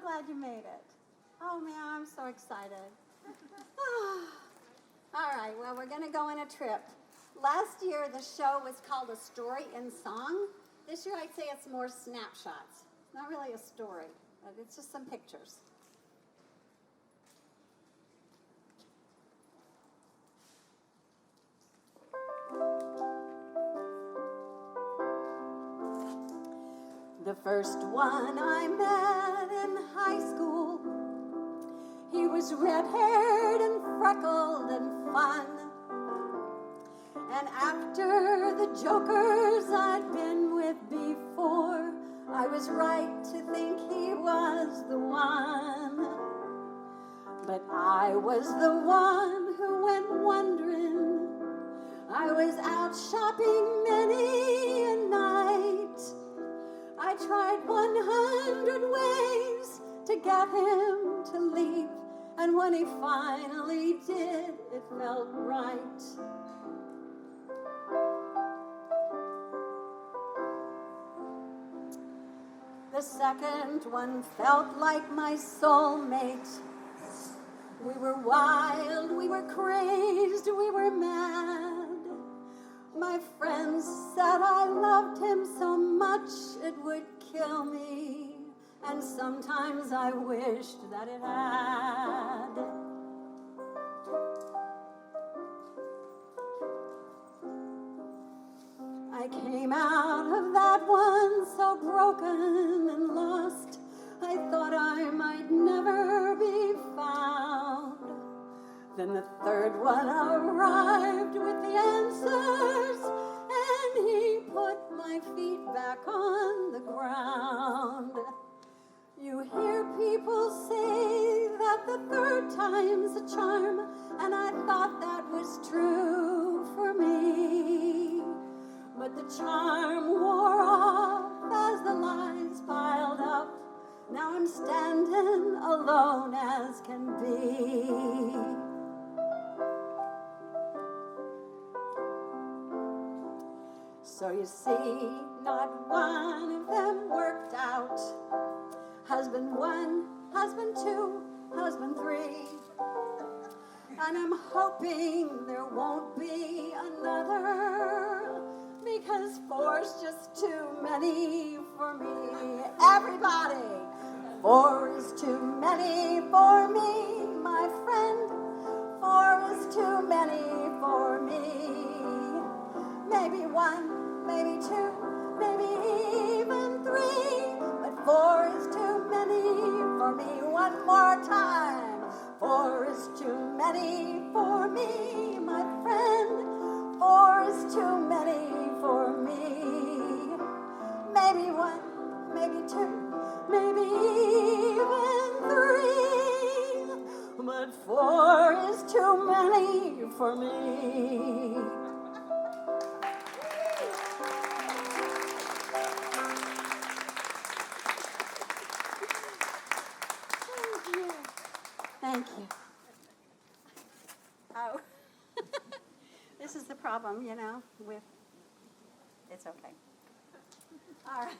glad you made it. Oh, man, I'm so excited. All right, well, we're going to go on a trip. Last year, the show was called A Story in Song. This year, I'd say it's more snapshots. It's not really a story, but it's just some pictures. The first one I met in high school, he was red-haired and freckled and fun. And after the jokers I'd been with before, I was right to think he was the one. But I was the one who went wandering. I was out shopping many a night. I tried 100 ways to get him to leave, and when he finally did, it felt right. The second one felt like my soulmate. We were wild, we were crazed, we were mad. My friends said I loved him so much it would kill me, and sometimes I wished that it had. I came out of that one so broken and lost, I thought I might never be found. Then the third one arrived with the answers, and he put my feet back on the ground. You hear people say that the third time's a charm, and I thought that was true for me. But the charm wore off as the lies piled up. Now I'm standing alone as can be. So you see, not one of them worked out. Husband 1, husband 2, husband 3. And I'm hoping there won't be another, because 4's just too many for me. Everybody, 4 is too many for me, my friend. 4 is too many for me. Maybe 1, maybe 2, maybe even 3, but 4 is too many for me. One more time. 4 is too many for me, my friend. 4 is too many for me. Maybe 1, maybe 2, maybe even 3, but 4 is too many for me. Thank you. Oh, this is the problem, you know, with, it's okay. All right.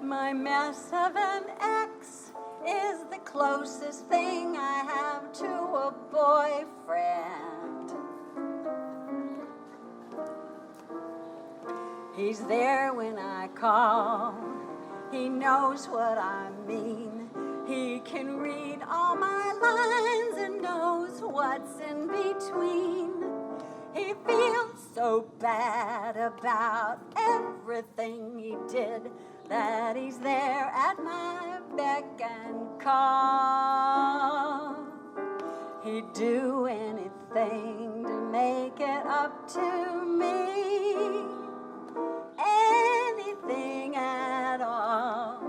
My mess of an ex is the closest thing I have to a boyfriend. He's there when I call. He knows what I mean. He can read all my lines and knows what's in between. He feels so bad about everything he did that he's there at my beck and call. He'd do anything to make it up to me, anything at all.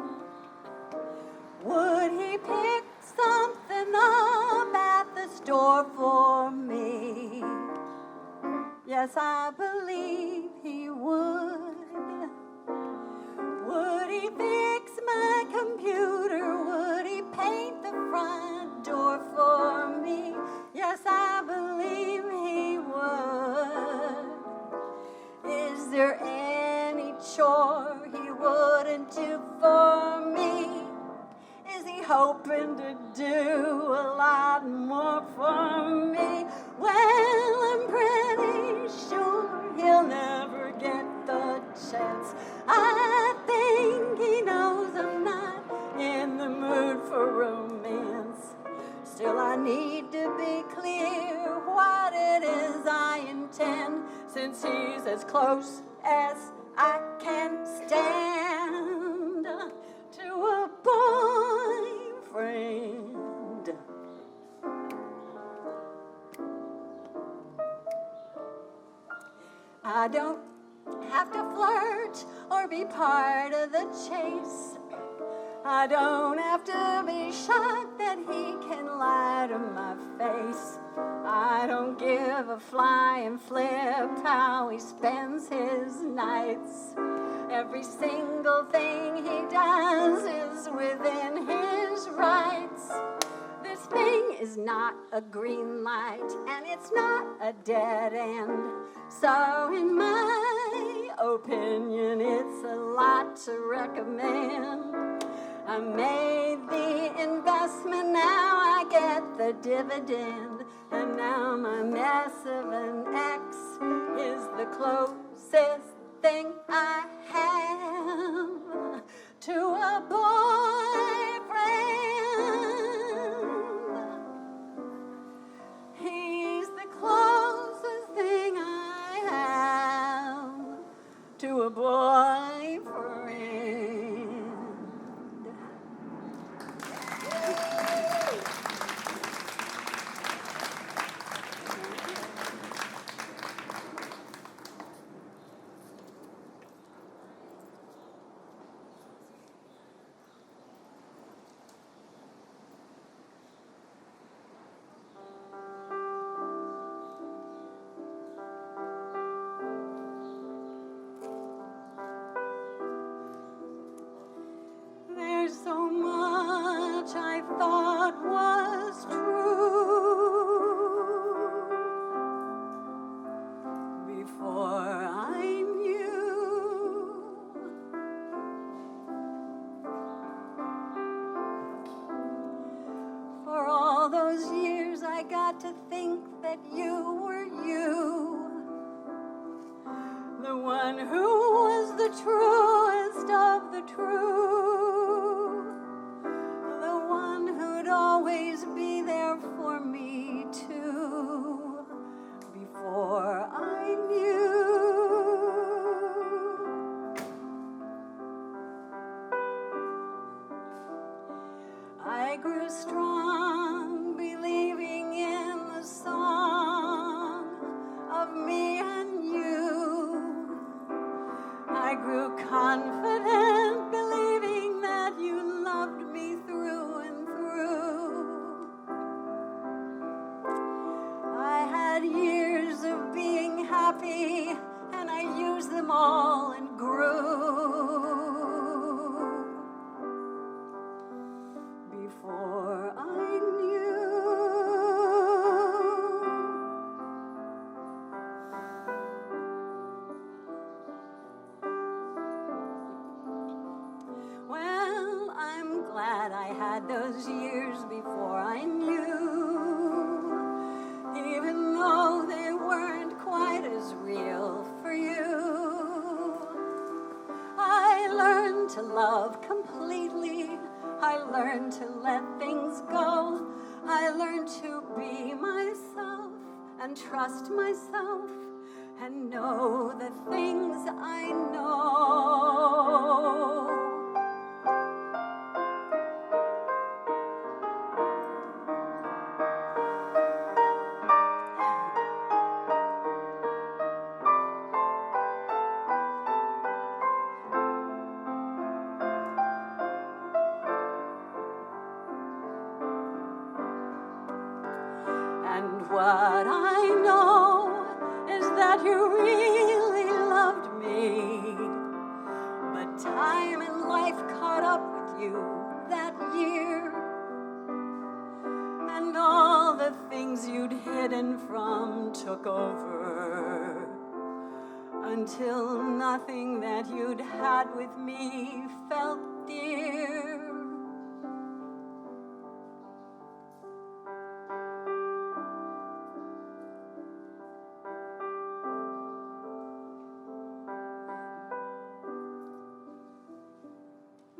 Would he pick something up at the store for me? Yeah. Yes, I believe he would. Would he fix my computer? Would he paint the front door for me? Yes, I believe he would. Is there any chore he wouldn't do for me? Is he hoping to do a lot more for me? Well, I'm pretty sure he'll never get the chance. I think he knows I'm not in the mood for romance. Still, I need to be clear what it is I intend, since he's as close as I can stand to a boyfriend. I don't have to flirt or be part of the chase. I don't have to be shocked that he can lie to my face. I don't give a flying flip how he spends his nights. Every single thing he does is within his rights. This thing is not a green light, and it's not a dead end. So in my opinion, it's a lot to recommend. I made the investment, now I get the dividend. And now my mess of an ex is the closest thing I have to a boyfriend. He's the closest thing I have to a boyfriend. So much I thought was true before I knew. For all those years I got to think that you were you, the one who was the truest of the true. Always be there for me too, before I knew. I grew strong, believing in the song of me and you. I grew confident, believing that you loved me through and through. I had years of being happy, and I used them all and grew. Before I knew. Well, I'm glad I had those years before I knew, even though they weren't quite as real for you. I learned to love completely. I learned to let things go. I learned to be myself and trust myself and know the things I know. And what I know is that thought you really loved me, but time and life caught up with you that year, and all the things you'd hidden from took over, until nothing that you'd had with me felt dear.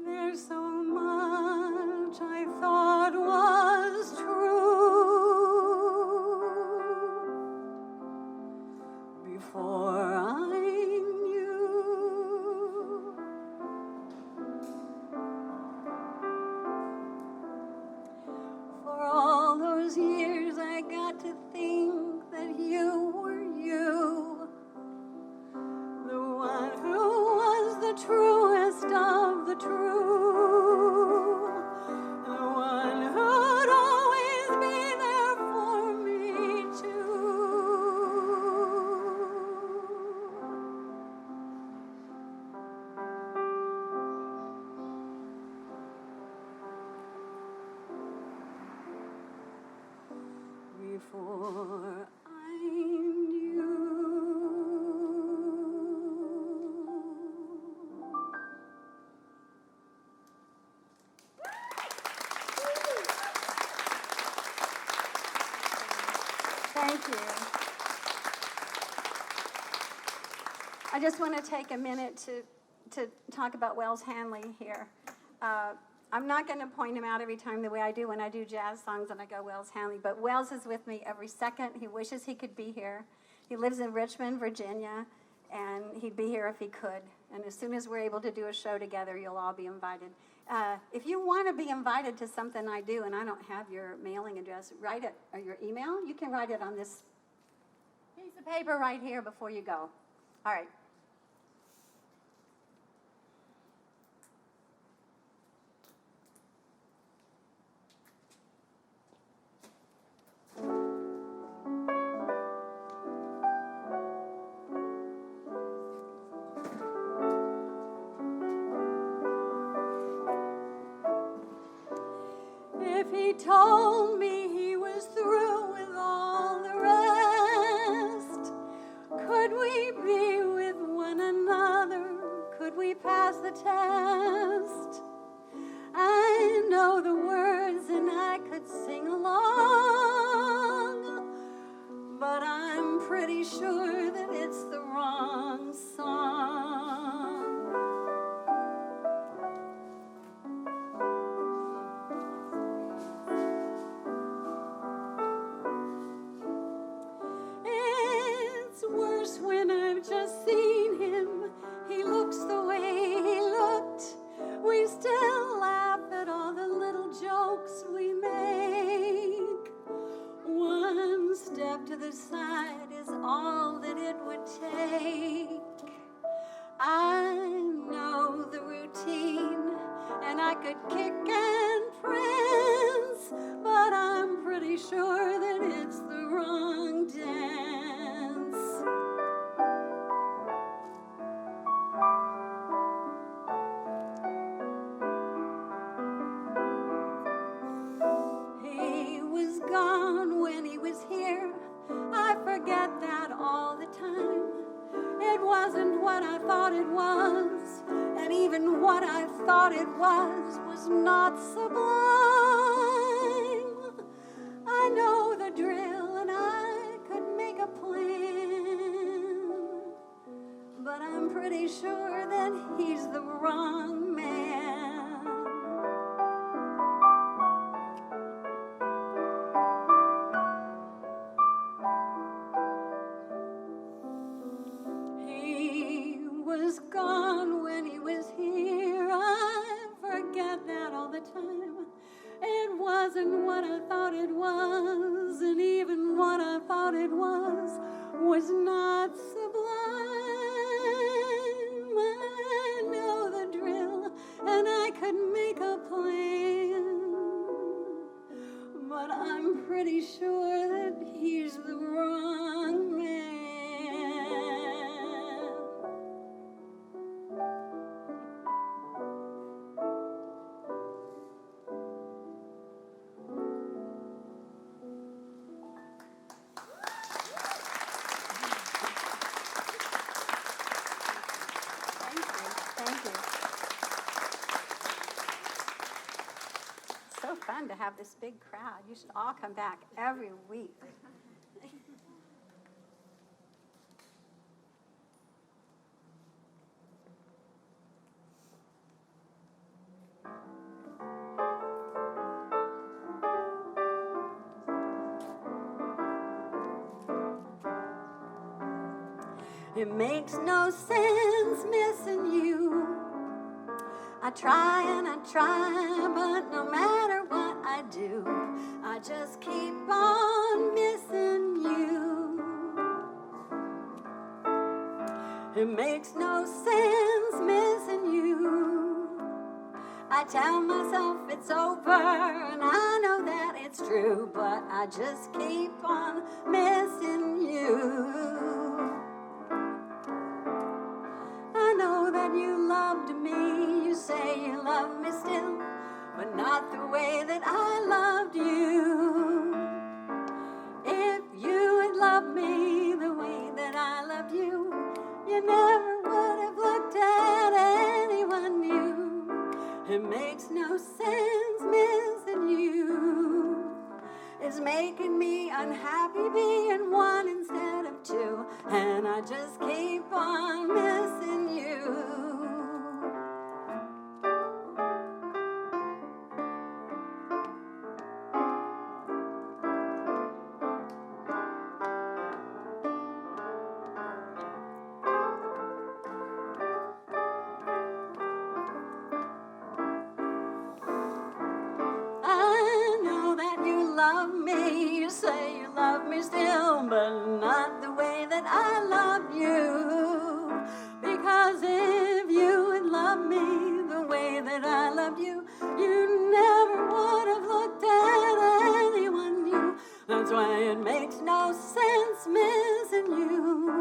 There's so much I thought was true before I knew. For all those years I got to think that you were you, the one who was the truest of the true, the one who'd always be there for me too. Before I knew. Thank you. I just want to take a minute to talk about Wells Hanley here. I'm not going to point him out every time the way I do when I do jazz songs and I go Wells Hanley, but Wells is with me every second. He wishes he could be here. He lives in Richmond, Virginia, and he'd be here if he could. And as soon as we're able to do a show together, you'll all be invited. If you want to be invited to something I do and I don't have your mailing address, write it, or your email, you can write it on this piece of paper right here before you go. All right. If he told me he was through with all the rest, could we be with one another? Could we pass the test? I know the words and I could sing along, but I'm pretty sure that it's the wrong song. When I've just seen him, he looks the way he looked. We still laugh at all the little jokes we make. One step to the side is all that it would take. I know the routine, and I could kick and prance, but I'm pretty sure that it's the wrong dance. Here, I forget that all the time. It wasn't what I thought it was, and even what I thought it was not sublime. I know the drill and I could make a plan, but I'm pretty sure that he's the wrong man. Gone when he was here. I forget that all the time. It wasn't what I thought it was, and even what I thought it was not sublime. I know the drill, and I could make a plan, but I'm pretty sure that he's the wrong man. have this big crowd. You should all come back every week. It makes no sense missing you. I try and I try, but no matter what I do, I just keep on missing you. It makes no sense missing you. I tell myself it's over, and I know that it's true, but I just keep on missing you. I know that you loved me, you say you love me still, but not the way that I loved you. If you had loved me the way that I loved you, you never would have looked at anyone new. It makes no sense missing you. It's making me unhappy being one instead of two, and I just keep on missing you. You say you love me still, but not the way that I loved you. Because if you had loved me the way that I loved you, you never would have looked at anyone new. That's why it makes no sense missing you.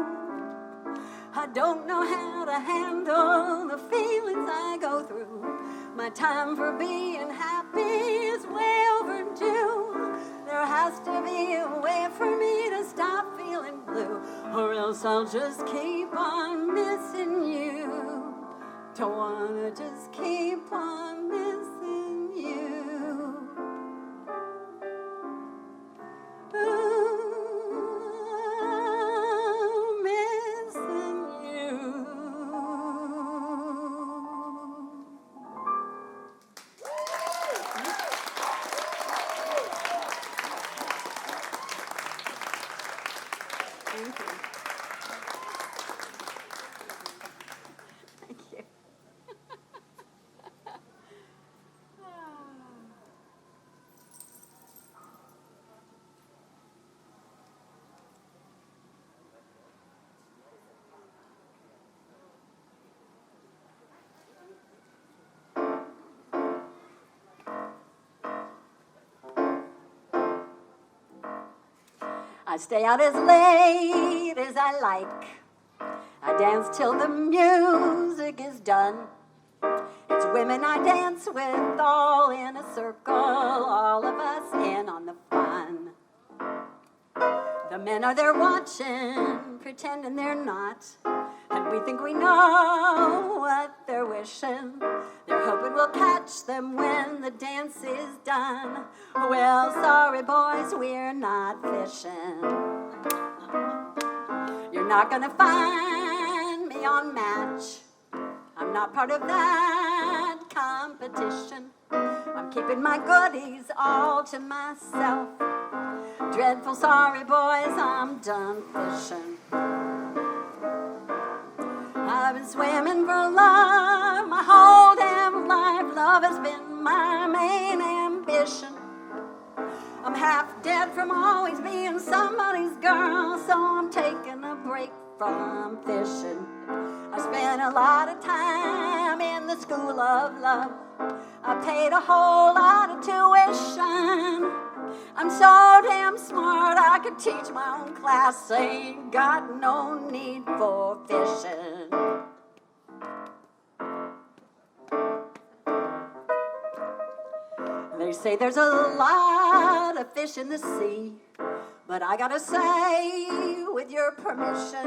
I don't know how to handle the feelings I go through. My time for being happy is way overdue. There has to be a way for me to stop feeling blue, or else I'll just keep on missing you. Don't wanna just keep on missing you. Ooh, missing you. Thank you. Thank you. I stay out as late as I like. I dance till the music is done. It's women I dance with, all in a circle, all of us in on the fun. The men are there watching, pretending they're not, and we think we know what they're wishing. They're hoping we'll catch them when the dance is done. Well, sorry boys, we're not fishing. You're not gonna find me on Match. I'm not part of that competition. I'm keeping my goodies all to myself. Dreadful sorry boys, I'm done fishing. I've been swimming for love my whole damn life. Love has been my main ambition. I'm half dead from always being somebody's girl, so I'm taking a break from fishing. I spent a lot of time in the school of love. I paid a whole lot of tuition. I'm so damn smart I could teach my own class. Ain't got no need for fishing. They say there's a lot of fish in the sea, but I gotta say, with your permission,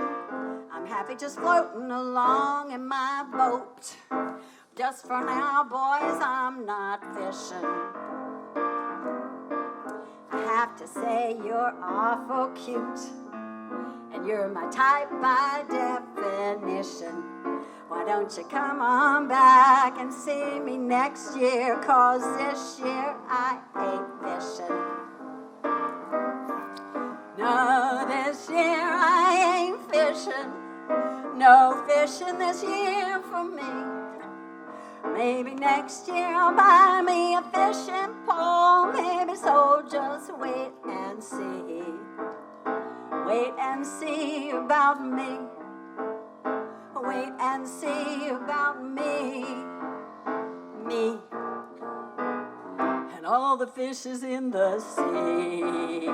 I'm happy just floating along in my boat. Just for now, boys, I'm not fishing. have to say you're awful cute, and you're my type by definition. Why don't you come on back and see me next year, 'cause this year I ain't fishing. No, this year I ain't fishing. No fishing this year for me. Maybe next year I'll buy me a fishing pole. Maybe so, just wait and see. Wait and see about me. Wait and see about me. Me. And all the fishes in the sea.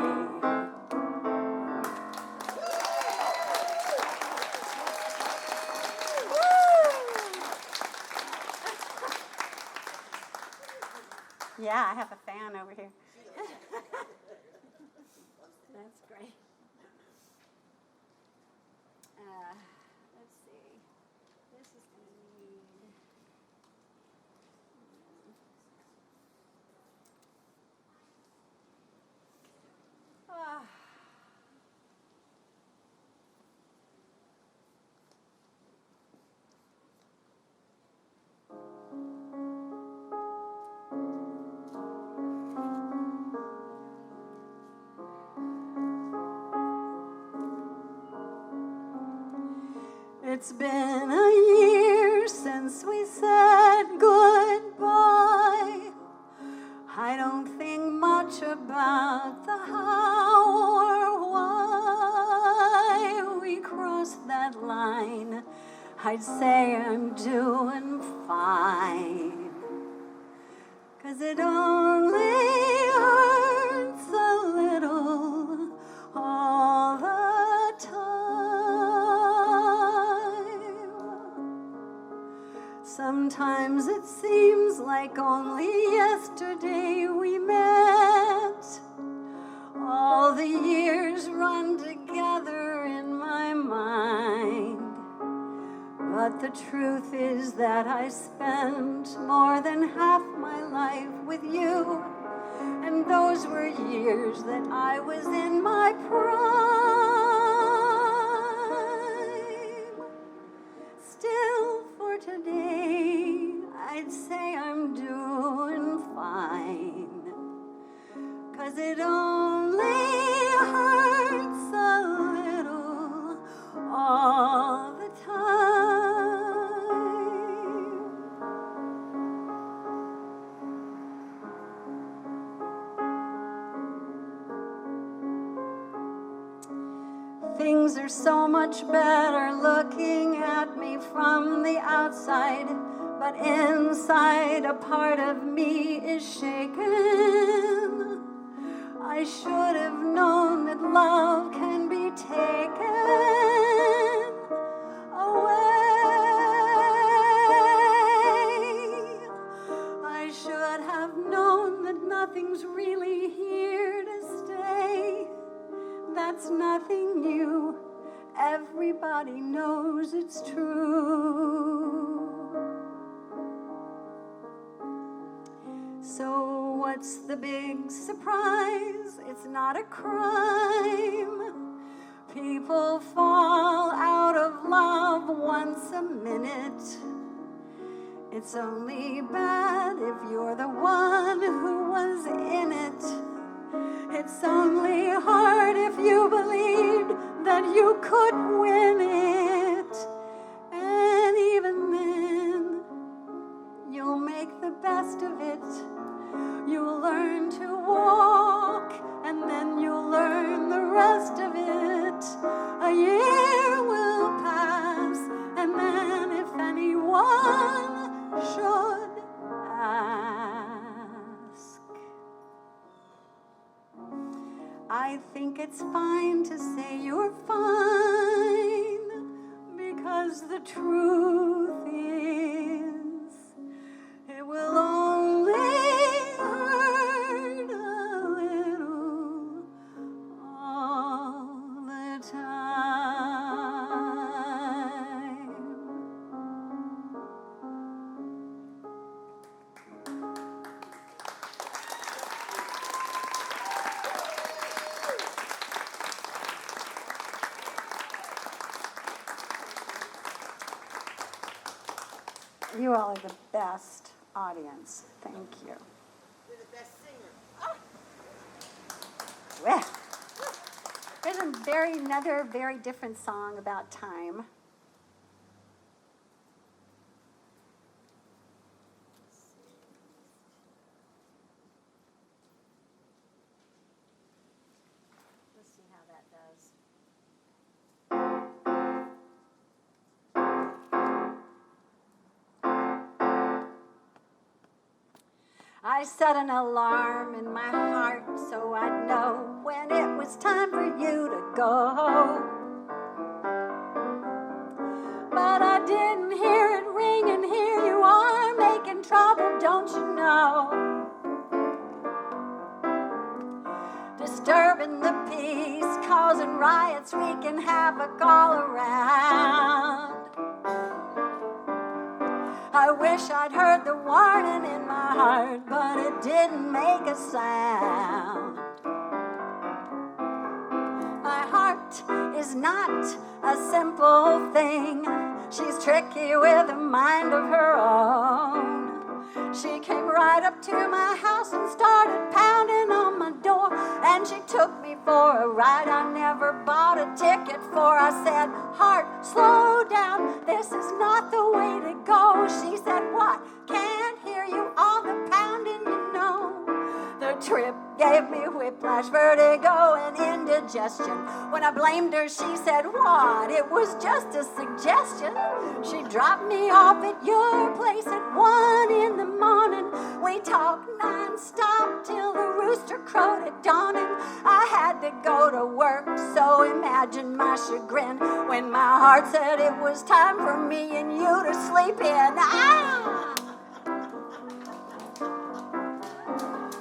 Yeah, I have a fan over here. That's great. Let's see. This is going to need... It's been a year since we said goodbye. I don't think much about the how or why we crossed that line. I'd say I'm doing fine, 'cause it only hurts a little all the time. Sometimes it seems like only yesterday we met. All the years run together in my mind. But the truth is that I spent more than half my life with you, and those were years that I was in my prime. Still, for today, I'd say I'm doing fine, 'cause it only hurts a little all the time. Things are so much better looking at me from the outside, but inside a part of me is shaken. I should have known that love can be taken away. I should have known that nothing's really here to stay. That's nothing new. Everybody knows it's true. So what's the big surprise? It's not a crime. People fall out of love once a minute. It's only bad if you're the one who was in it. It's only hard if you believed that you could win it. And even then, you'll make the best of it. You'll learn to walk, and then you'll learn the rest of it. A year will pass, and then if anyone should ask, I think it's fine to say you're fine, because the truth is, it will only hurt a little all the time. You all are the best audience. Thank you. You're the best singer. Well, there's another very different song about time. Let's see how that does. I set an alarm in my heart so I'd know when it was time for you to go. But I didn't hear it ring, and here you are making trouble, don't you know? Disturbing the peace, causing riots, wreaking havoc all around. I wish I'd heard the warning in my heart, but it didn't make a sound. My heart is not a simple thing. She's tricky with a mind of her own. She came right up to my house and started pounding on my door, and she took me for a ride I never bought a ticket for. I said, "Heart, slow down, this is not the way to go." She said, "What? Can't hear you, all the pounding, you know." The trip gave me whiplash, vertigo, and indigestion. When I blamed her, she said, "What? It was just a suggestion." She dropped me off at your place at 1 in the morning. We talked non-stop till the rooster crowed at dawning. I had to go to work, so imagine my chagrin when my heart said it was time for me and you to sleep in. Ah!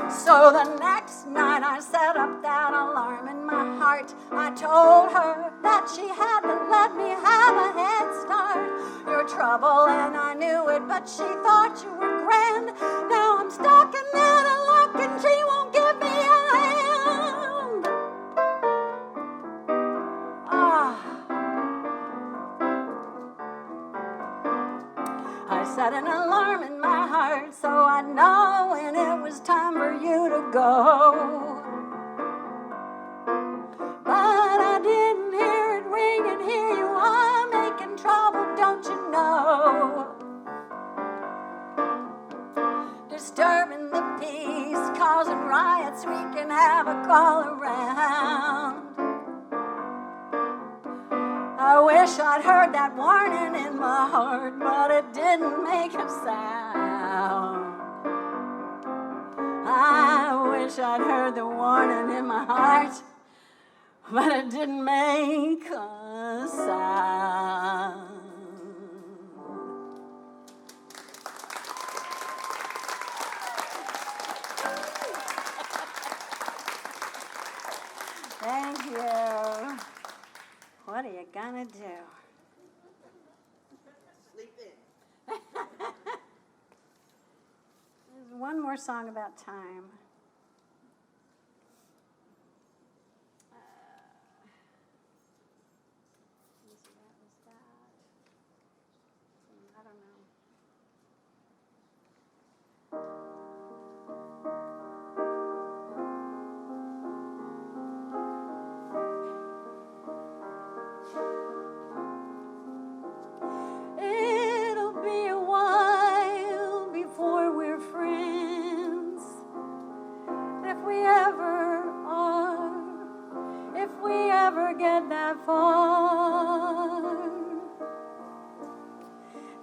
So the next night I set up that alarm in my heart. I told her that she had to let me have a head start. You're trouble and I knew it, but she thought you were grand. Now I'm stuck and out of luck and she won't give me a hand. I set an alarm in my heart so I'd know when it was time for you to go. But I didn't hear it ring, and here you are making trouble, don't you know? Disturbing the peace, causing riots, wreaking havoc all around. I wish I'd heard that warning in my heart, but it didn't make a sound. I wish I'd heard the warning in my heart, but it didn't make a sound. Thank you. What are you gonna do? Sleep in. There's one more song about time. I don't know. It'll be a while before we're friends, if we ever are, if we ever get that far.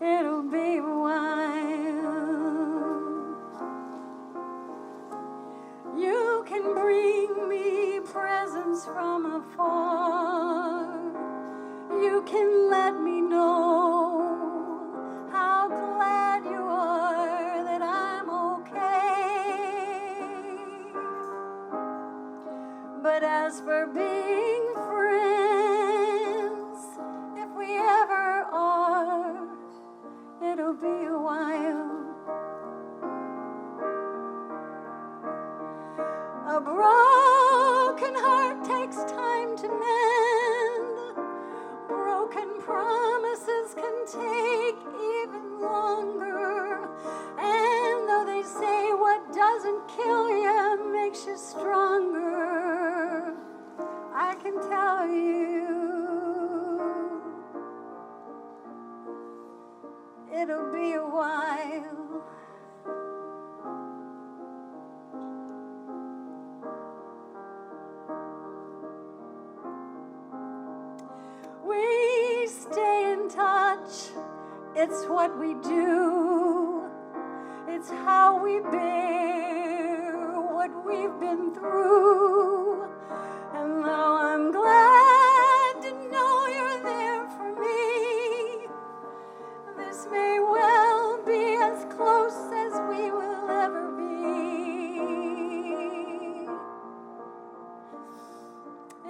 It'll be a while. You can bring me presents from afar. You can let me know how glad you are that I'm okay. But as for being friends, if we ever are, it'll be a while. A broken heart takes time to mend. Broken promises can take even longer. And though they say what doesn't kill you makes you stronger, I can tell you it'll be a while. We stay in touch, it's what we do, it's how we bear what we've been through. And though I'm glad to know you're there for me, this may well be as close as we will ever be.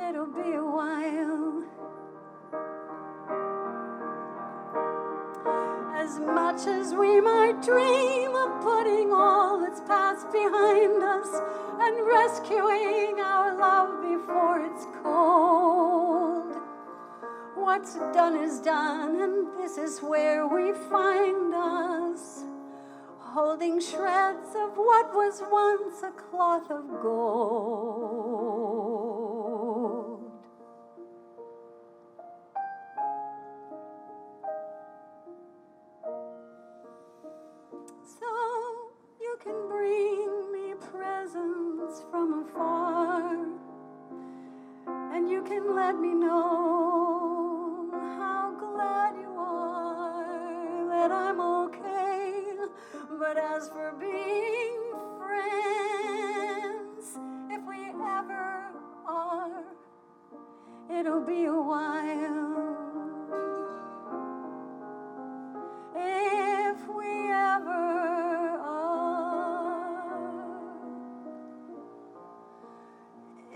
It'll be a while. As much as we might dream of putting all that's past behind us and rescuing our love before it's cold, what's done is done, and this is where we find us, holding shreds of what was once a cloth of gold. So you can bring me presents from afar, and you can let me know how glad you are that I'm okay. But as for being friends, if we ever are, it'll be a while. If we ever are,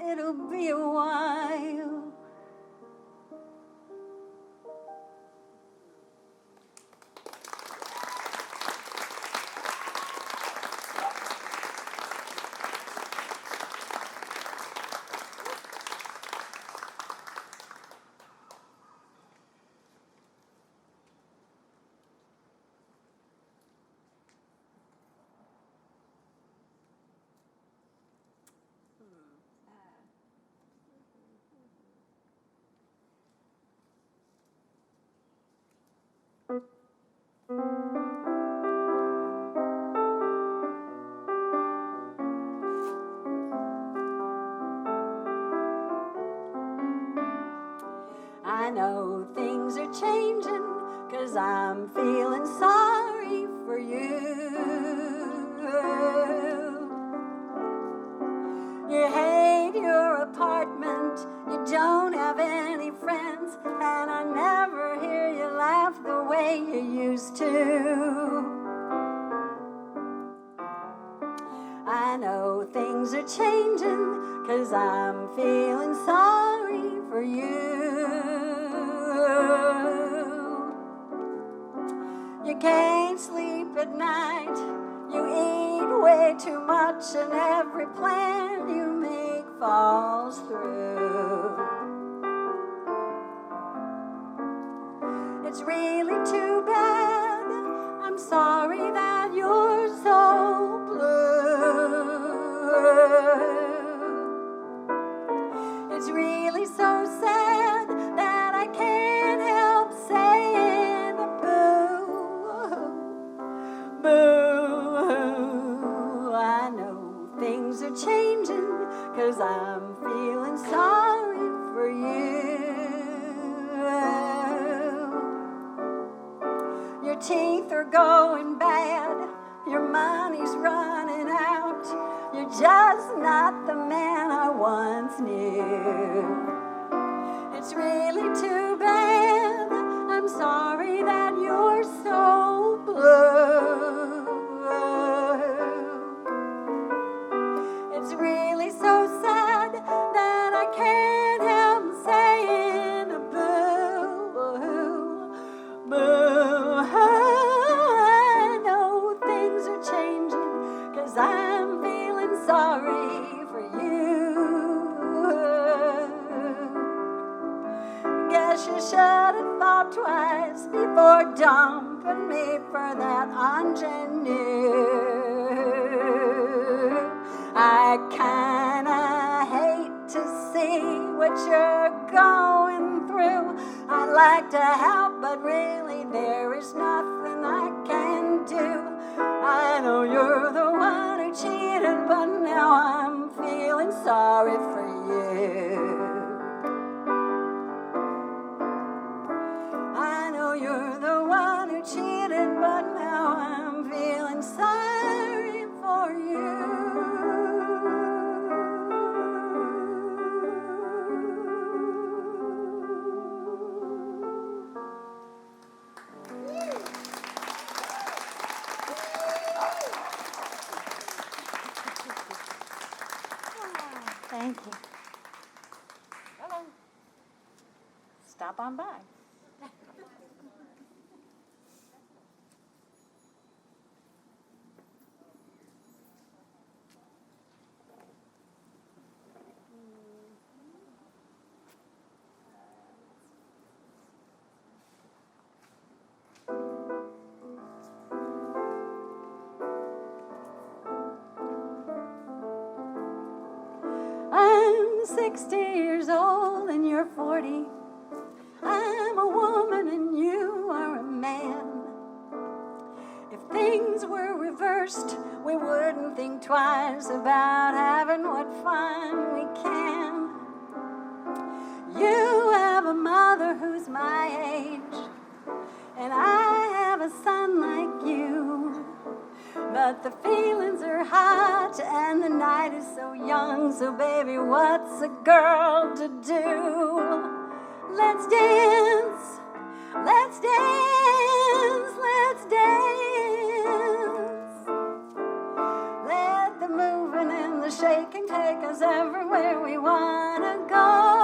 it'll be a while. I know things are changing, 'cause I'm feeling sorry for you. You hate your apartment, you don't have any friends, and I never hear you laugh the way you used to. I know things are changing, 'cause I'm feeling sorry for you. You can't sleep at night, you eat way too much, and every plan you make falls through. It's really too bad, I'm sorry that you're so blue. It's really so sad that I can't help saying boo, boo. I know things are changing, 'cause I'm feeling sorry for you. Your teeth are going bad, your money's running out, you're just not the man I once knew. It's really too bad, I'm sorry that you're so blue. It's really so sad that I can't help saying boo, boo. I know things are changing, 'cause I'm feeling sorry for you. Guess you should thought twice before dumping me for that ingenue. I kinda hate to see what you're going through. I'd like to help, but really there is nothing I can do. I know you're the one who cheated, but now I'm feeling sorry for you. I know you're the one who cheated, but now I'm feeling sorry for you. Thank you. Hello. Stop on by. I'm 60 years old and you're 40. I'm a woman and you are a man. If things were reversed, we wouldn't think twice about having what fun we can. You have a mother who's my age, and I have a son like you. But the feelings are hot and the night is so young. So baby, what's a girl to do? Let's dance, let's dance, let's dance. Let the moving and the shaking take us everywhere we wanna go.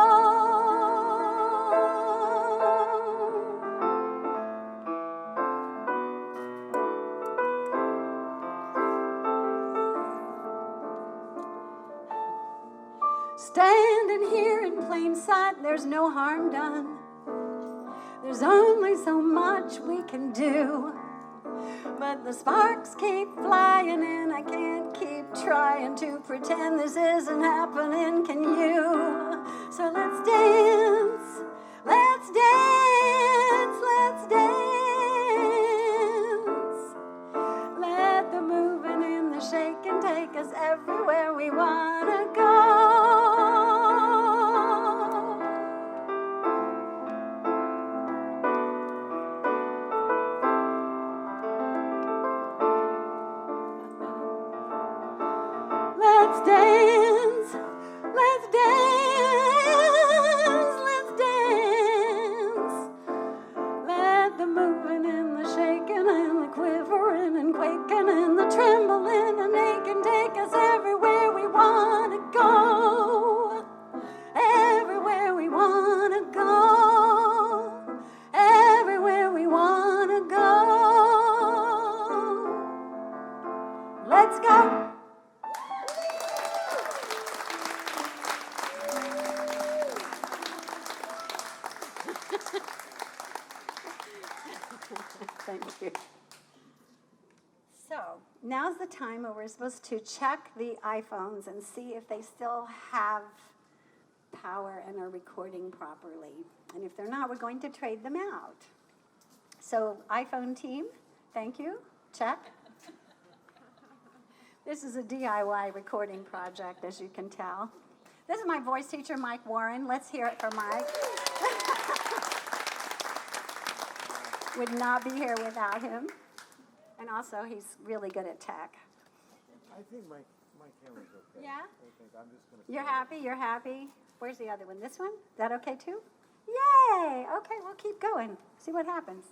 Standing here in plain sight, there's no harm done. There's only so much we can do. But the sparks keep flying and I can't keep trying to pretend this isn't happening, can you? So let's dance, let's dance, let's dance. Let the moving and the shaking take us everywhere we wanna go. Let's dance, let's dance, let's dance. Let the moving and the shaking and the quivering and quaking and the trembling and aching take us everywhere we want to go. Everywhere we want to go. Everywhere we want to go. Let's go. Thank you. So, now's the time where we're supposed to check the iPhones and see if they still have power and are recording properly. And if they're not, we're going to trade them out. So, iPhone team, thank you. Check. This is a DIY recording project, as you can tell. This is my voice teacher, Mike Warren. Let's hear it for Mike. Would not be here without him. And also, he's really good at tech. I think my camera's okay. Yeah? I think I'm just gonna. You're happy? You're happy? Where's the other one? This one? Is that okay too? Yay! Okay, we'll keep going. See what happens.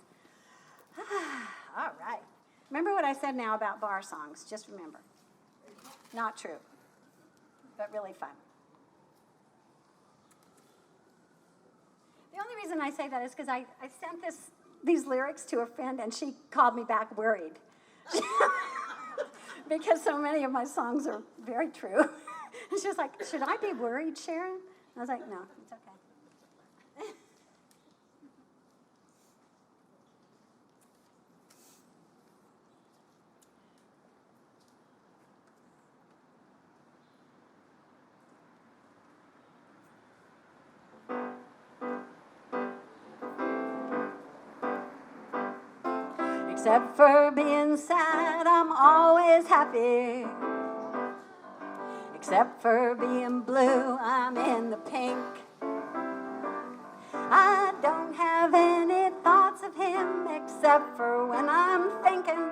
All right. Remember what I said now about bar songs. Just remember. Not true, but really fun. The only reason I say that is because I sent these lyrics to a friend, and she called me back worried. Because so many of my songs are very true. And she was like, should I be worried, Sharon? I was like, no, it's okay. Except for being sad, I'm always happy. Except for being blue, I'm in the pink. I don't have any thoughts of him except for when I'm thinking.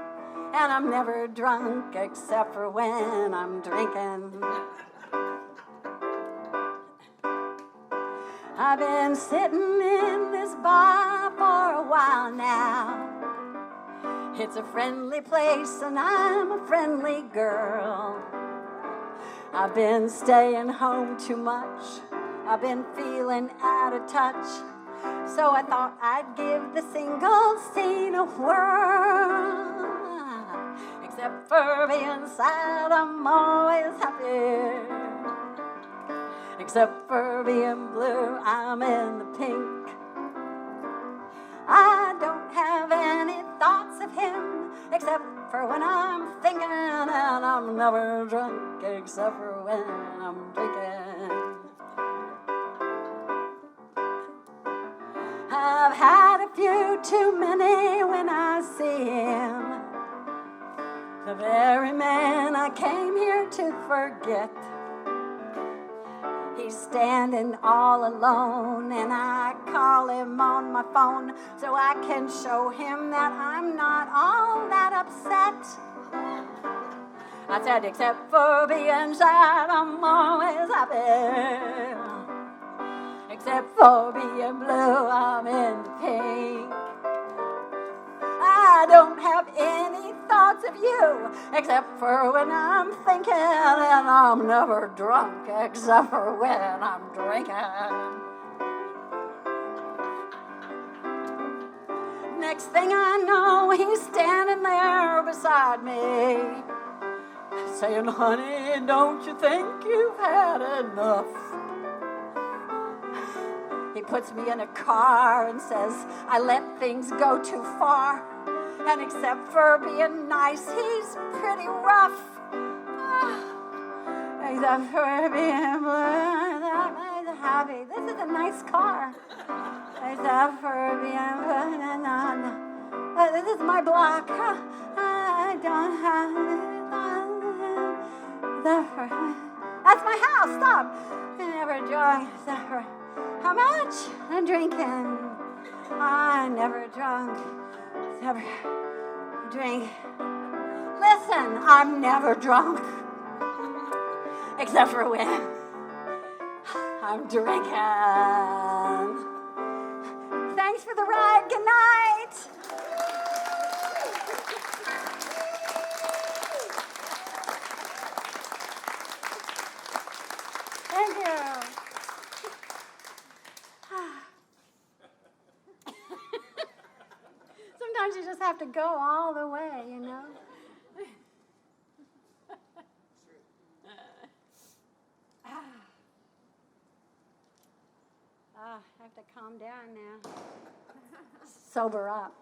And I'm never drunk except for when I'm drinking. I've been sitting in this bar for a while now. It's a friendly place and I'm a friendly girl. I've been staying home too much. I've been feeling out of touch. So I thought I'd give the single scene a whirl. Except for being sad, I'm always happy. Except for being blue, I'm in the pink. I don't have any thoughts of him except for when I'm thinking, and I'm never drunk except for when I'm drinking. I've had a few too many when I see him, the very man I came here to forget. He's standing all alone and I call him on my phone so I can show him that I'm not all that upset. I said, except for being sad, I'm always happy. Except for being blue, I'm in the pink. I don't have any thoughts of you except for when I'm thinking, and I'm never drunk except for when I'm drinking. Next thing I know, he's standing there beside me, saying, honey, don't you think you've had enough? He puts me in a car and says, I let things go too far. And except for being nice, he's pretty rough. Except for being blue, I'm happy. This is a nice car. Except for being blue, this is my block. I don't have that's my house. Stop. I never drunk. Except for how much? I'm drinking. I never drunk. Never drink. Listen, I'm never drunk. Except for when I'm drinking. Thanks for the ride. Good night. Thank you. Sometimes you just have to go all the way, you know. I have to calm down now. Sober up.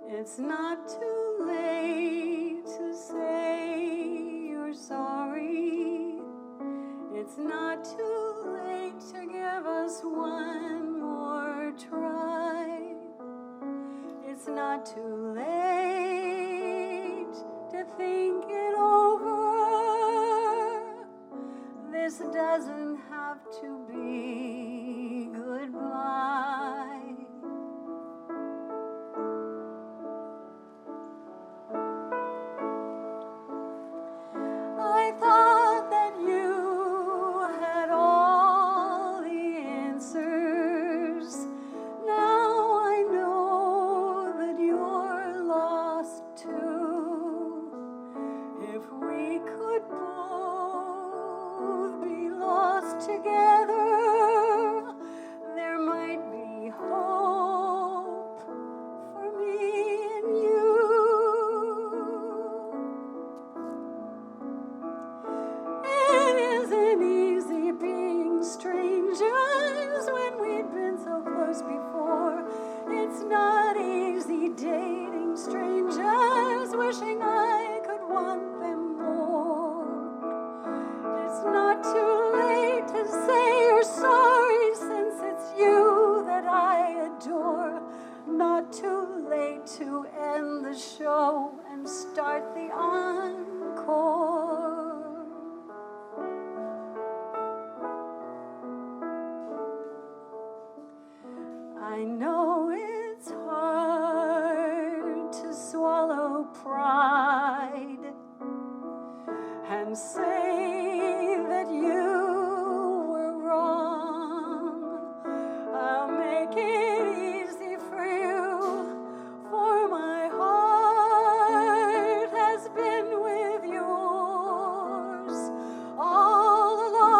It's not too late to say you're sorry. It's not too late to give us one more try. It's not too late to think it over. This doesn't have to be goodbye. Together dating strangers, wishing I could want them more. It's not too late to say you're sorry, since it's you that I adore. Not too late to end the show and start the encore. I know it's hard to swallow pride and say that you were wrong. I'll make it easy for you, for my heart has been with yours all along.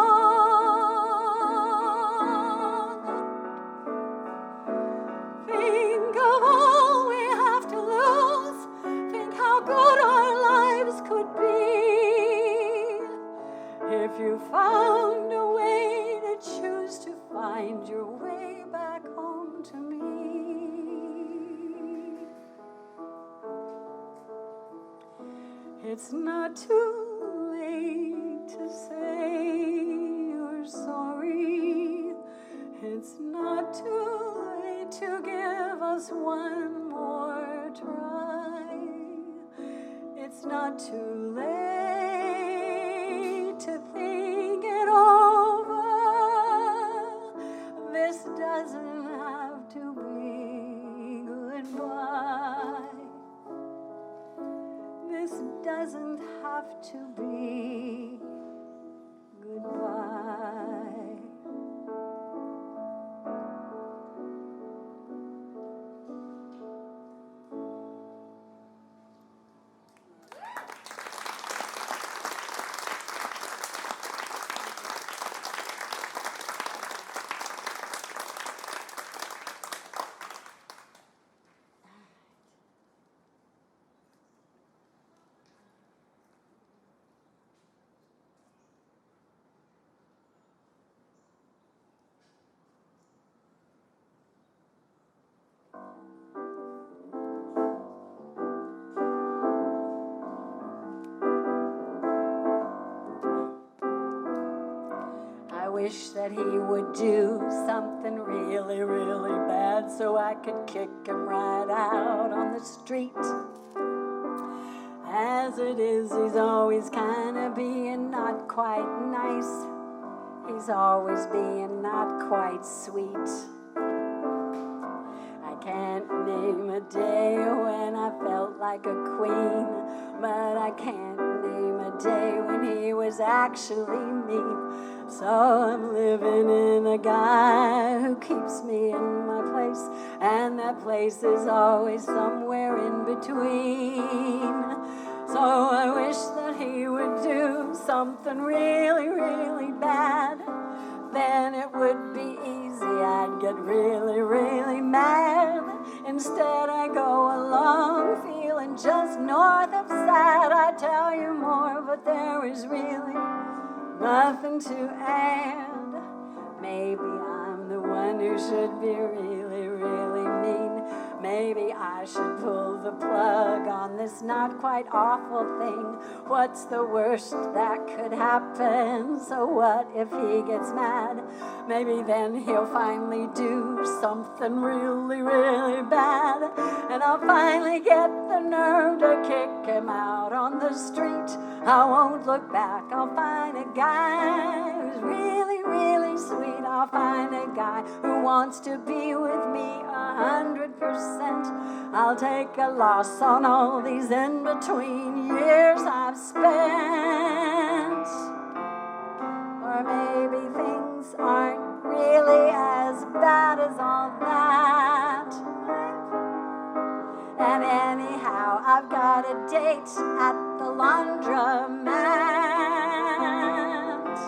Think of all we have to lose. Think how good our lives could be if you found a way to choose to find your way back home to me. It's not too late to say you're sorry. It's not too late to give us one more try. It's not too late to think it over. This doesn't have to be goodbye. This doesn't have to be goodbye. I wish that he would do something really, really bad so I could kick him right out on the street. As it is, he's always kind of being not quite nice. He's always being not quite sweet. I can't name a day when I felt like a queen, but I can't name a day when he was actually mean. So I'm living in a guy who keeps me in my place, and that place is always somewhere in between. So I wish that he would do something really, really bad. Then it would be easy, I'd get really, really mad. Instead I go along feeling just north of sad. I tell you more, but there is really nothing to add. Maybe I'm the one who should be really, really mean. Maybe I should pull the plug on this not quite awful thing. What's the worst that could happen? So what if he gets mad? Maybe then he'll finally do something really, really bad, and I'll finally get the nerve to kick him out on the street. I won't look back. I'll find a guy who's really, really sweet. I'll find a guy who wants to be with me 100%. I'll take a loss on all these in-between years I've spent. Or maybe things aren't really as bad as all that. And anyhow, I've got a date at the laundromat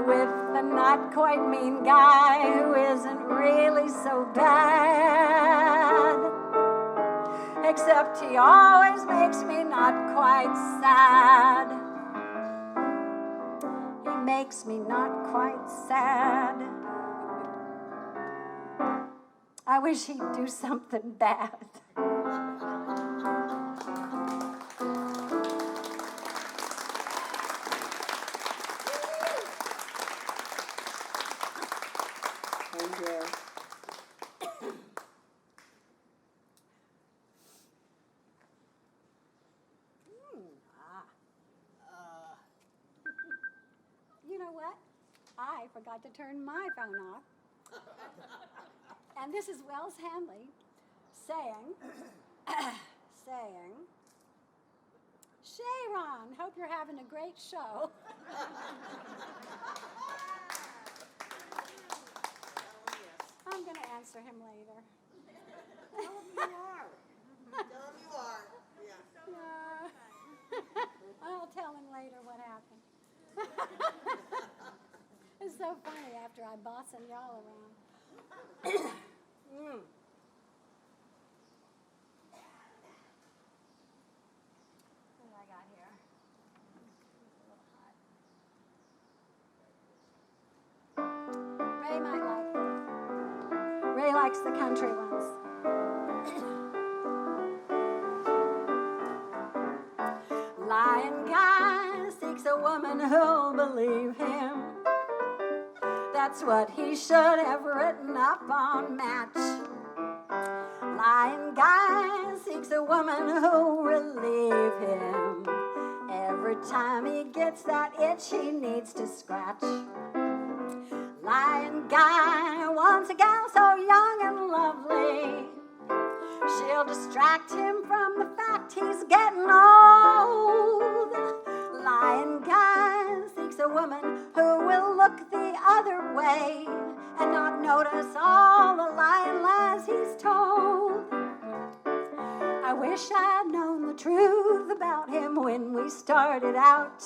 with a not quite mean guy who isn't really so bad. Except he always makes me not quite sad. He makes me not quite sad. I wish he'd do something bad. Thank you. You know what? I forgot to turn my phone off. And this is Wells Hanley saying, Sharon, hope you're having a great show. I'm going to answer him later. Tell him you are. Tell him you are. Yeah. I'll tell him later what happened. It's so funny after I bossing y'all around. What do I got here? It's a little hot. Ray might like it. Ray likes the country ones. Lyin Guy seeks a woman who'll believe him. That's what he should have written up on Match. Lyin Guy seeks a woman who'll relieve him. Every time he gets that itch he needs to scratch. Lyin Guy wants a gal so young and lovely. She'll distract him from the fact he's getting old. Lyin Guy seeks a woman who will look the other way and not notice all the lying lies he's told. I wish I'd known the truth about him when we started out,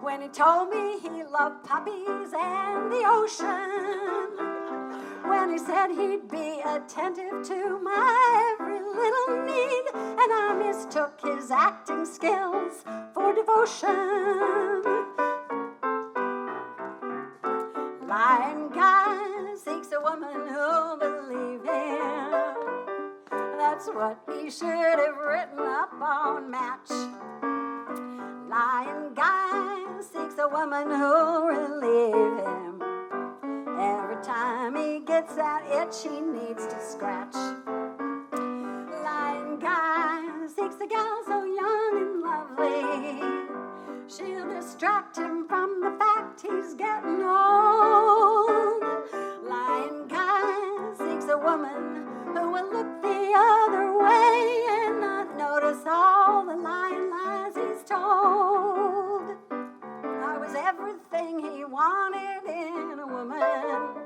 when he told me he loved puppies and the ocean, when he said he'd be attentive to my every little need, and I mistook his acting skills for devotion. Lyin Guy seeks a woman who'll believe him. That's what he should have written up on Match. Lyin Guy seeks a woman who'll relieve him. Every time he gets that itch he needs to scratch. Lyin Guy seeks a gal so young and lovely. She'll distract him from the fact he's getting old. Lyin Guy seeks a woman who will look the other way and not notice all the lying lies he's told. I was everything he wanted in a woman,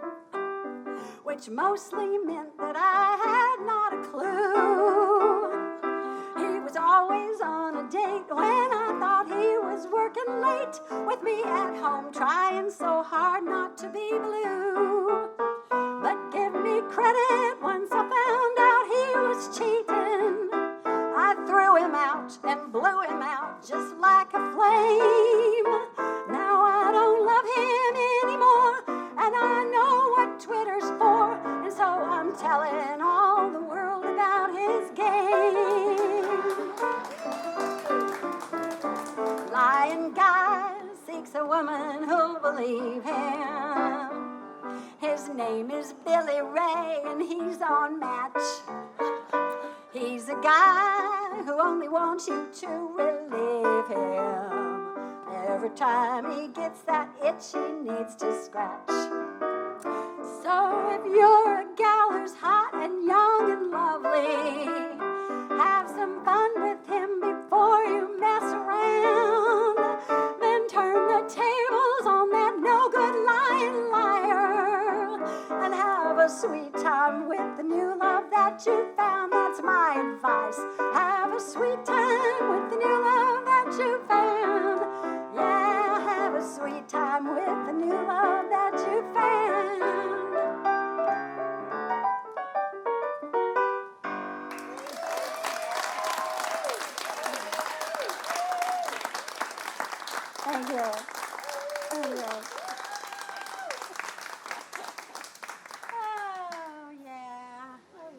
which mostly meant that I had not a clue. He was always on a date when I thought he was working late, with me at home trying so hard not to be blue. But give me credit, once I found out he was cheating, I threw him out and blew him out just like a flame. Now I don't love him anymore, and I know what Twitter's for, and so I'm telling all the world about his game. Lyin Guy seeks a woman who'll believe him. His name is Billy Ray, and he's on Match. He's a guy who only wants you to relieve him. Every time he gets that itch he needs to scratch. So if you're a gal who's hot and young and lovely, have some fun with him before you mess around. Then turn the tables on that no-good lying liar and have a sweet time with the new love that you found. That's my advice. Have a sweet time with the new love that you found. Yeah, have a sweet time with the new love that you found. Thank you. Thank you. Oh, yeah. Oh,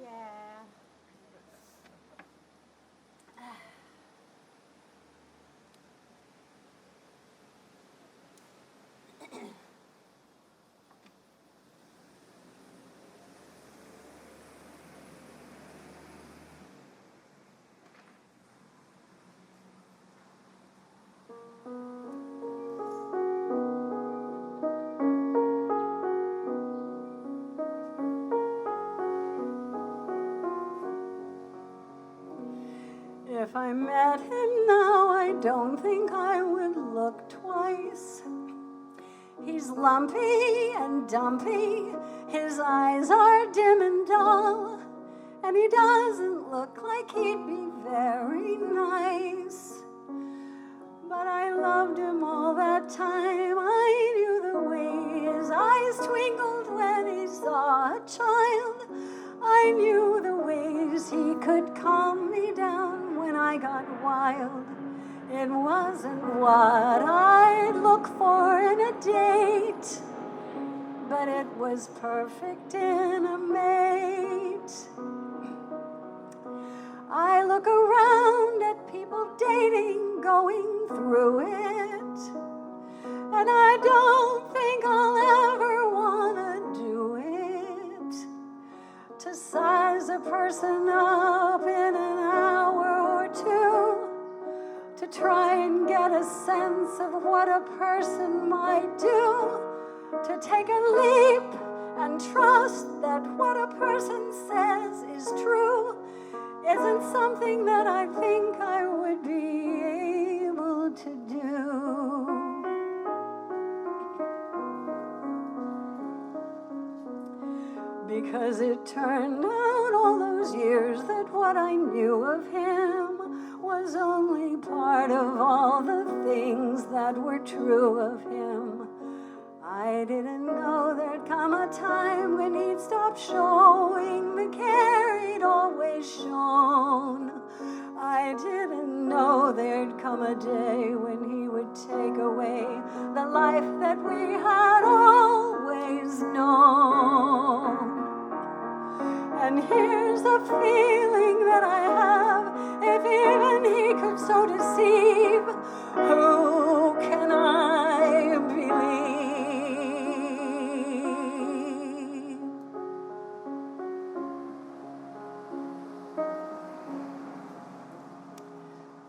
If I met him now, I don't think I would look twice. He's lumpy and dumpy, his eyes are dim and dull, and he doesn't look like he'd be very nice. But I loved him all that time. I knew the way his eyes twinkled when he saw a child. I knew the ways he could calm me down when I got wild. It wasn't what I'd look for in a date, but it was perfect in a mate. I look around at people dating, going through it, and I don't think I'll ever wanna do it. To size a person up in an hour or two, to try and get a sense of what a person might do, to take a leap and trust that what a person says is true, isn't something that I think I would be able to do. Because it turned out all those years that what I knew of him was only part of all the things that were true of him. I didn't know there'd come a time when he'd stop showing the care he'd always shown. I didn't know there'd come a day when he would take away the life that we had always known. And here's the feeling that I have, if even he could so deceive, who can I believe?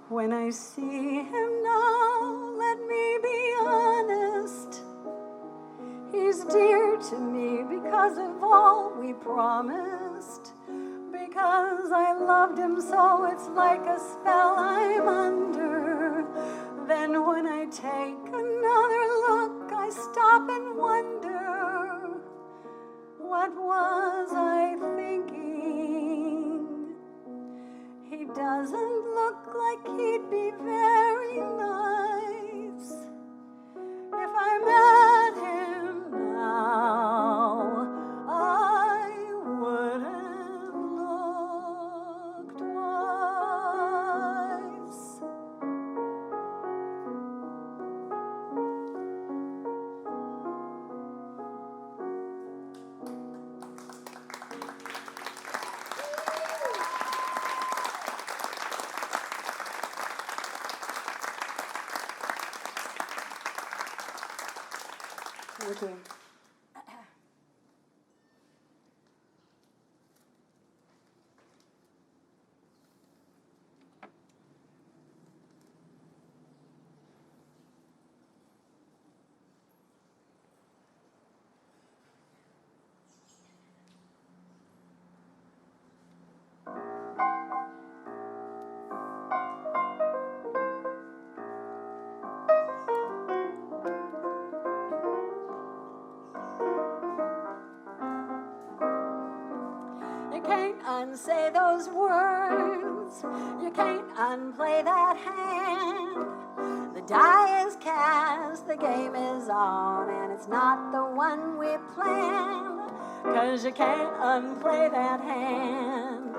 When I see him now, let me be honest, he's dear to me because of all we promised. Because I loved him so, it's like a spell I'm under. Then when I take another look, I stop and wonder, what was I thinking? He doesn't look like he'd be very nice. If I met him now, I wouldn't look twice. Thank you. You can't unsay those words, you can't unplay that hand. The die is cast, the game is on, and it's not the one we planned. 'Cause you can't unplay that hand.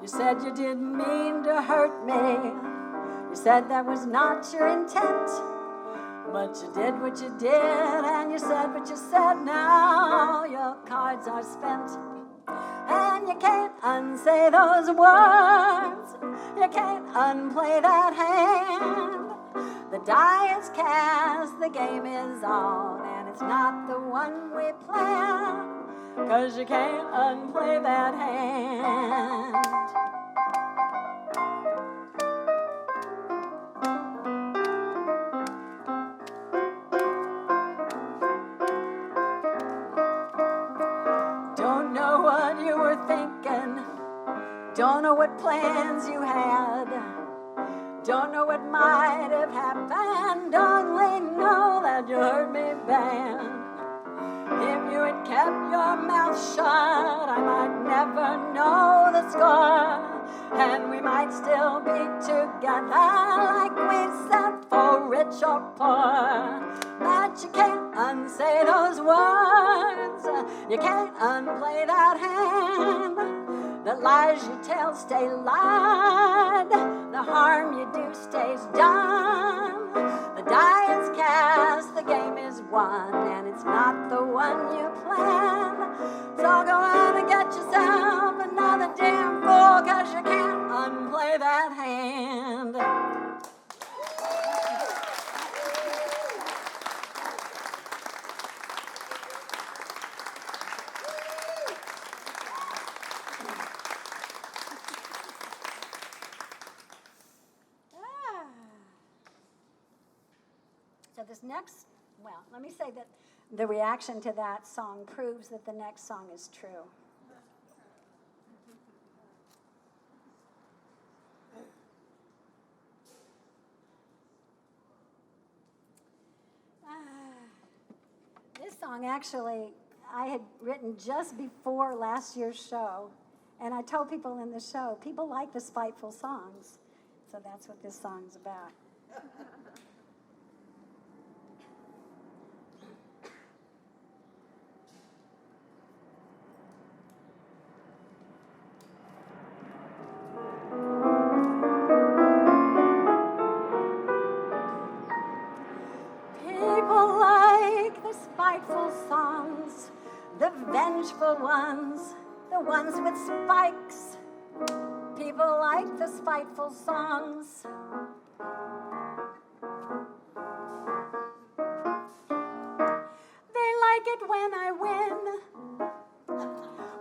You said you didn't mean to hurt me, you said that was not your intent. But you did what you did, and you said what you said. Now your cards are spent, and you can't unsay those words, you can't unplay that hand. The die is cast, the game is on, and it's not the one we planned. 'Cause you can't unplay that hand. Don't know what plans you had. Don't know what might have happened. Only know that you hurt me bad. If you had kept your mouth shut, I might never know the score. And we might still be together like we said, for rich or poor. But you can't unsay those words. You can't unplay that hand. The lies you tell stay lied. The harm you do stays done. The die is cast, the game is won, and it's not the one you plan. So go out and get yourself another damn fool, 'cause you can't unplay that hand. So this next, well, let me say that the reaction to that song proves that the next song is true. This song actually I had written just before last year's show, and I told people in the show, people like the spiteful songs, so that's what this song's about. Spiteful songs, the vengeful ones, the ones with spikes. People like the spiteful songs. They like it when I win,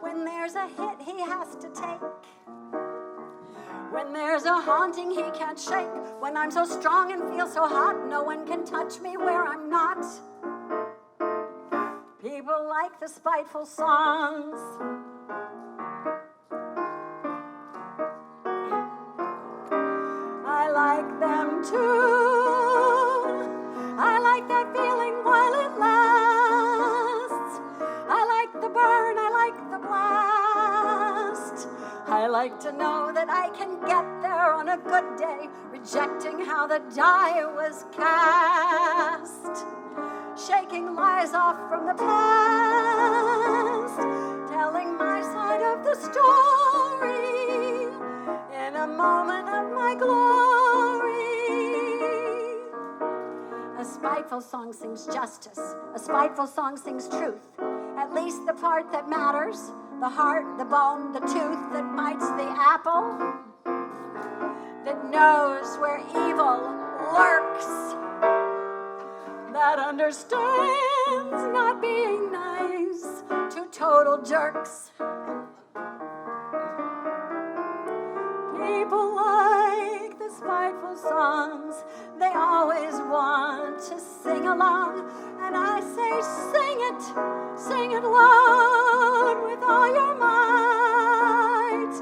when there's a hit he has to take, when there's a haunting he can't shake, when I'm so strong and feel so hot no one can touch me where I'm not. People like the spiteful songs. I like them too. I like that feeling while it lasts. I like the burn, I like the blast. I like to know that I can get there on a good day, rejecting how the die was cast. Shaking lies off from the past, telling my side of the story in a moment of my glory. A spiteful song sings justice. A spiteful song sings truth. At least the part that matters, the heart, the bone, the tooth that bites the apple, that knows where evil lurks, that understands not being nice to total jerks. People like the spiteful songs. They always want to sing along. And I say, sing it loud with all your might.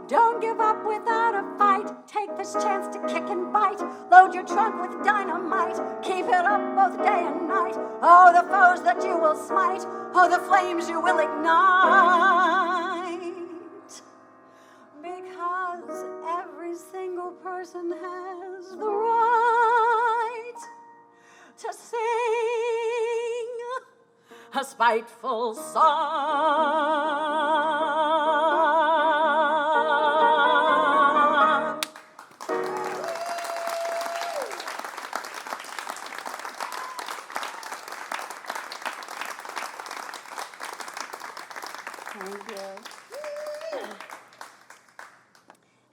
Don't give up without a fight. Take this chance to kick and bite. Load your trunk with dynamite. Keep it up both day and night. Oh, the foes that you will smite. Oh, the flames you will ignite. Because every single person has the right to sing a spiteful song. Thank you.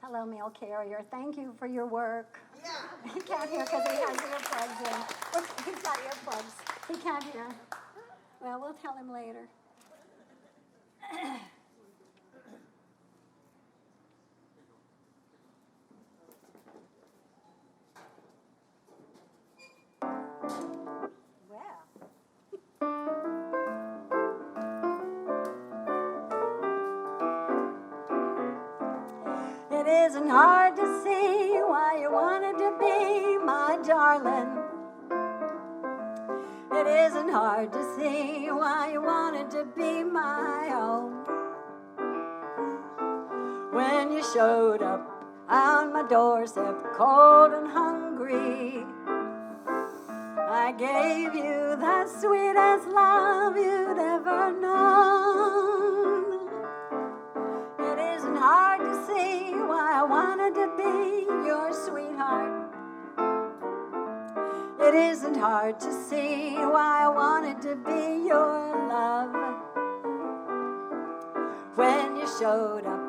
Hello, mail carrier. Thank you for your work. Yeah. He can't hear because he has earplugs in. Look, he's got earplugs. He can't hear. Well, we'll tell him later. Well. It isn't hard to see why you wanted to be my darling. It isn't hard to see why you wanted to be my own. When you showed up on my doorstep, cold and hungry, I gave you the sweetest love you'd ever known. It isn't hard to see why I wanted to be your sweetheart. It isn't hard to see why I wanted to be your love. When you showed up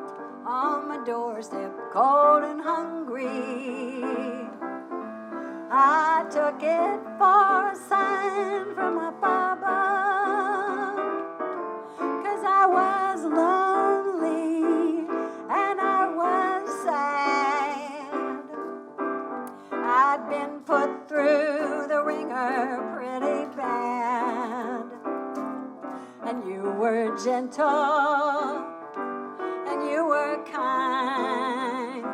on my doorstep, cold and hungry, I took it for a sign from up above. 'Cause I was lonely and I was sad. I'd been put through the ringer pretty bad. And you were gentle and you were kind,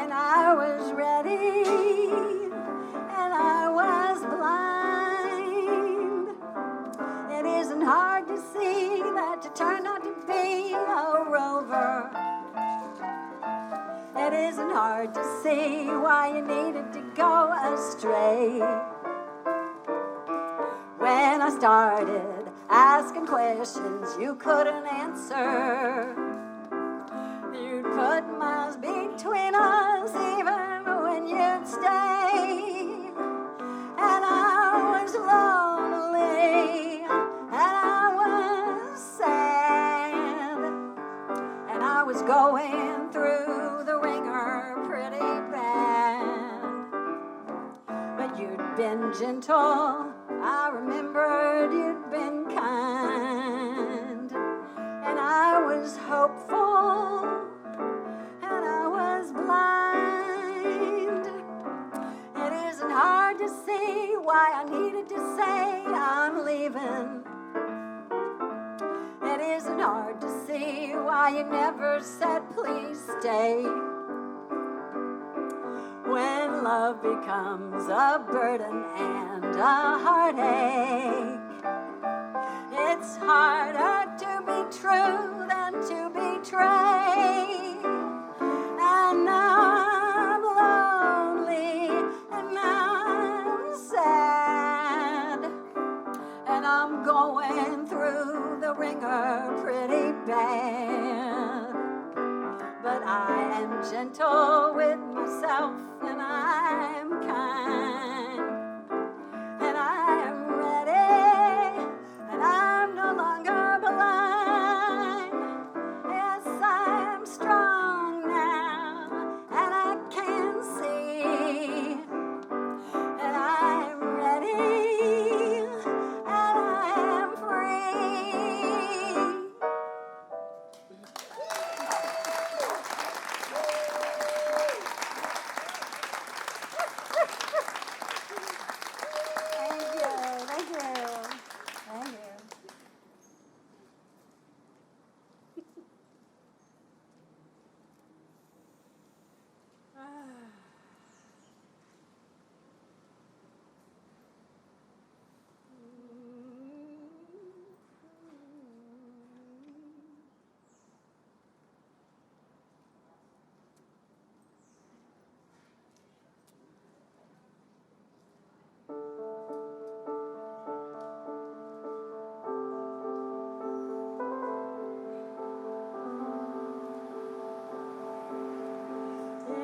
and I was ready and I was blind. It isn't hard to see that you turned out to be a rover. It isn't hard to see why you needed to go astray. When I started asking questions you couldn't answer, you'd put miles between us even when you'd stay. And I was lonely and I was sad, and I was going through the ringer pretty bad. But you'd been gentle, I remembered you'd been kind, and I was hopeful and I was blind. It isn't hard to see why I needed to say I'm leaving. It isn't hard to see why you never said please stay. When love becomes a burden and a heartache, it's harder to be true than to betray. And now I'm lonely and I'm sad, and I'm going through the ringer pretty bad. But I am gentle with myself and I'm kind, and I am ready, and I'm no longer blind. Yes, I'm strong now and I can see, and I'm ready and I am free. Thank you.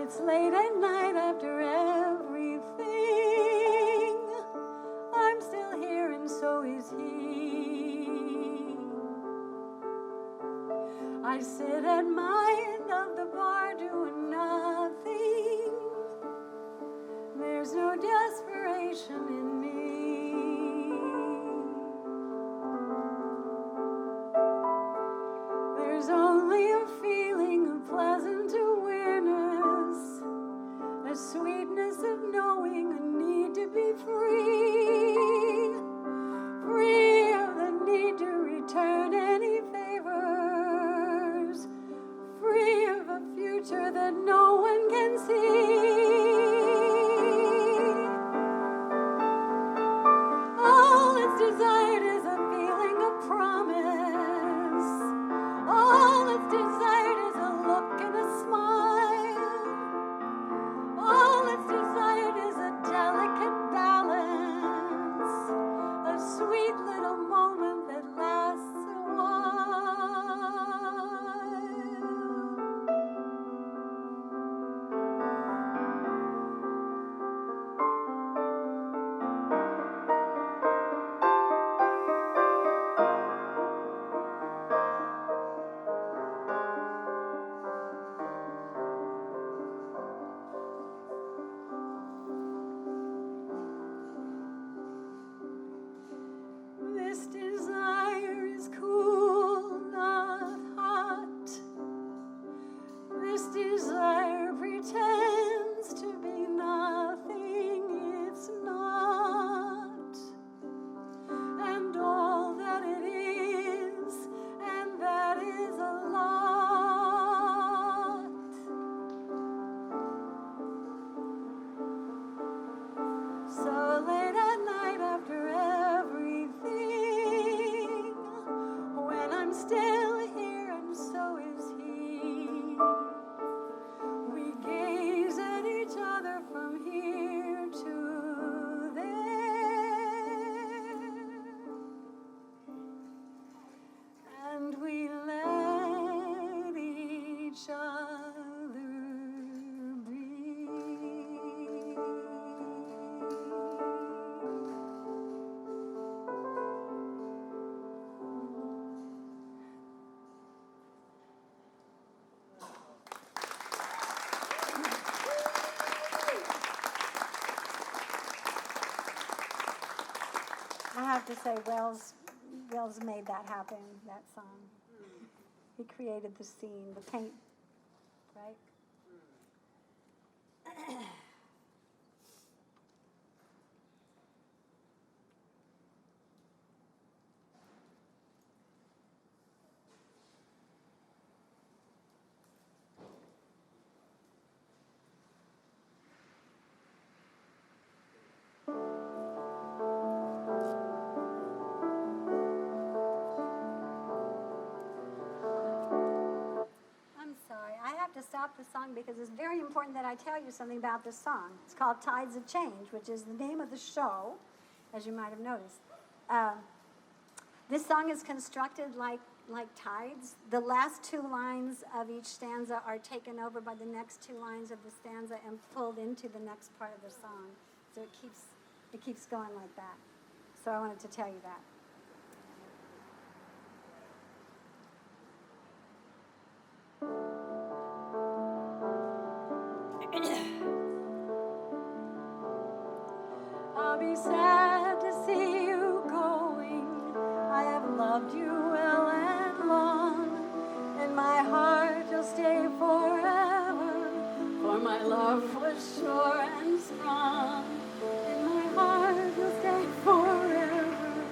It's late at night after everything. I'm still here and so is he. I sit at my end of the bar doing nothing. There's no desperation in me. There's only a feeling of pleasant awareness, a sweetness of knowing a need to be free, free of the need to return any favors, free of a future have to say, Wells made that happen, that song. He created the scene, the paint, right? To stop the song because it's very important that I tell you something about this song. It's called Tides of Change, which is the name of the show, as you might have noticed. This song is constructed like tides. The last two lines of each stanza are taken over by the next two lines of the stanza and pulled into the next part of the song. So it keeps going like that. So I wanted to tell you that. I'll be sad to see you going. I have loved you well and long. In my heart you'll stay forever, for my love was sure and strong. In my heart you'll stay forever,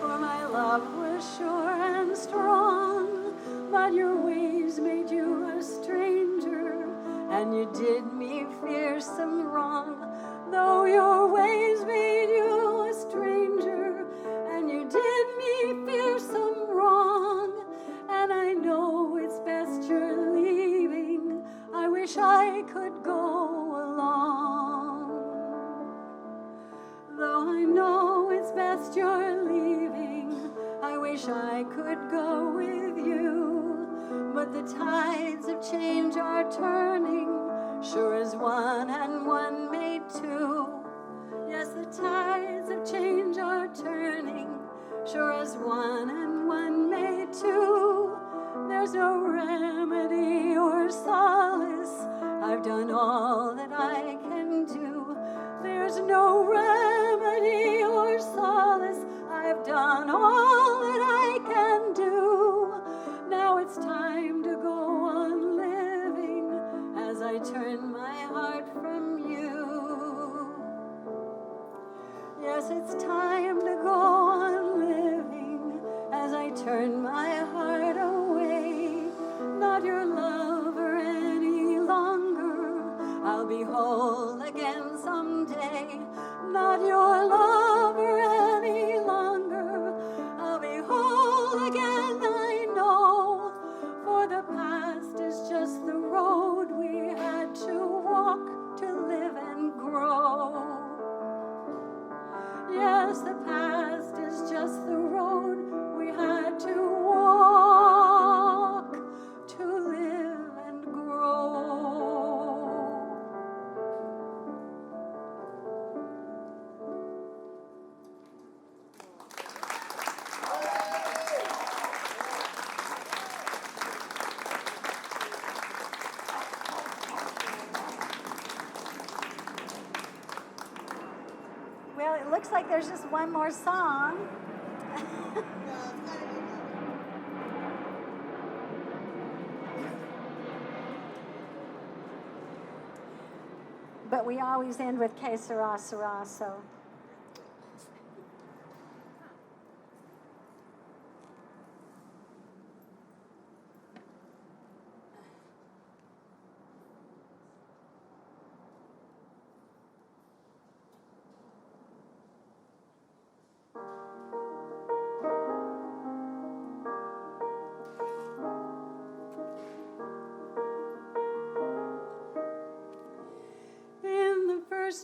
for my love was sure and strong. But your ways made you a stranger, and you did me fearsome wrong. Though your ways made you a stranger, and you did me fearsome wrong, and I know it's best you're leaving. I wish I could go along. Though I know it's best you're leaving, I wish I could go with you. But the tides of change are turning, sure as one and one made two. Yes, the tides of change are turning, sure as one and one made two. There's no remedy or solace, I've done all that I can do. There's no remedy or solace, I've done all that I can do. Now it's time to go on living as I turn my heart from you. Yes, it's time to go on living as I turn my heart away. Not your lover any longer, I'll be whole again someday. Not your lover any longer, I'll be whole again, I know. For the past is just the road we had to walk to live and grow. Yes, the past is just the road we had to walk to live and grow. Well, it looks like there's just one more song. But we always end with Que Sera, Sera, so.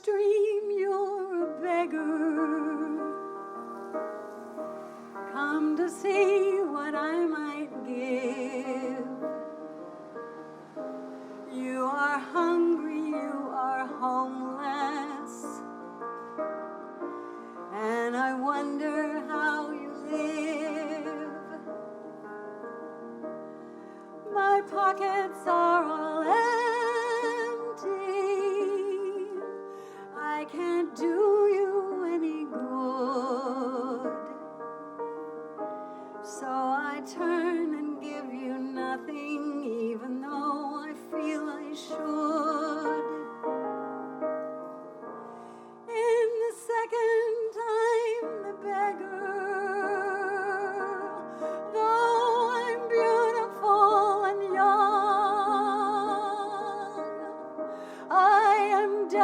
Dream you're a beggar, come to see what I might give. You are hungry, you are homeless, and I wonder how you live. My pockets are all empty, I can't do you any good.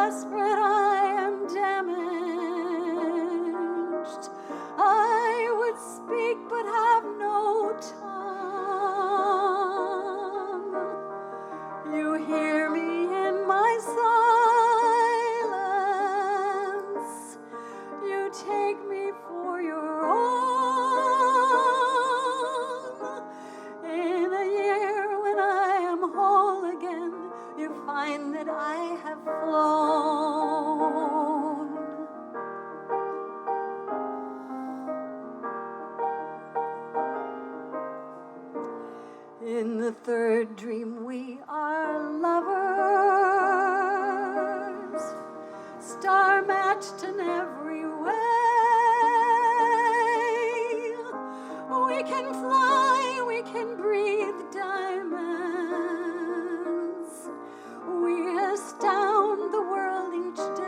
desperate, I am damaged. I would speak but have no tongue. You hear me in my silence. You take me for your own. In a year when I am whole again, you find that I have flown. In the third dream we are lovers, star-matched in every way. We can fly, we can breathe diamonds. We astound the world each day.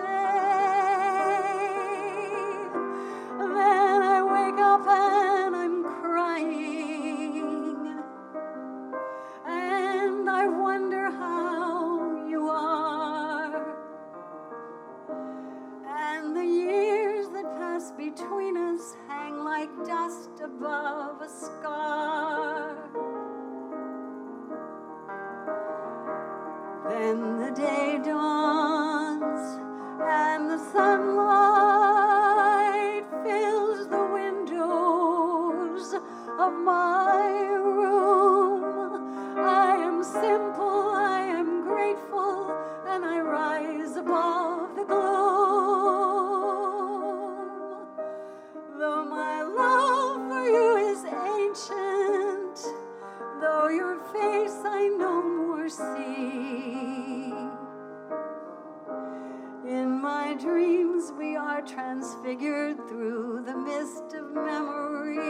Then I wake up and I'm crying, and I wonder how you are. And the years that pass between us hang like dust above a scar. Then the day dawns and the sunlight fills the windows of my room. I am simple, I am grateful, and I rise above the gloom. Though my love for you is ancient, though your face I no more see, in my dreams we are transfigured through the mist of memory.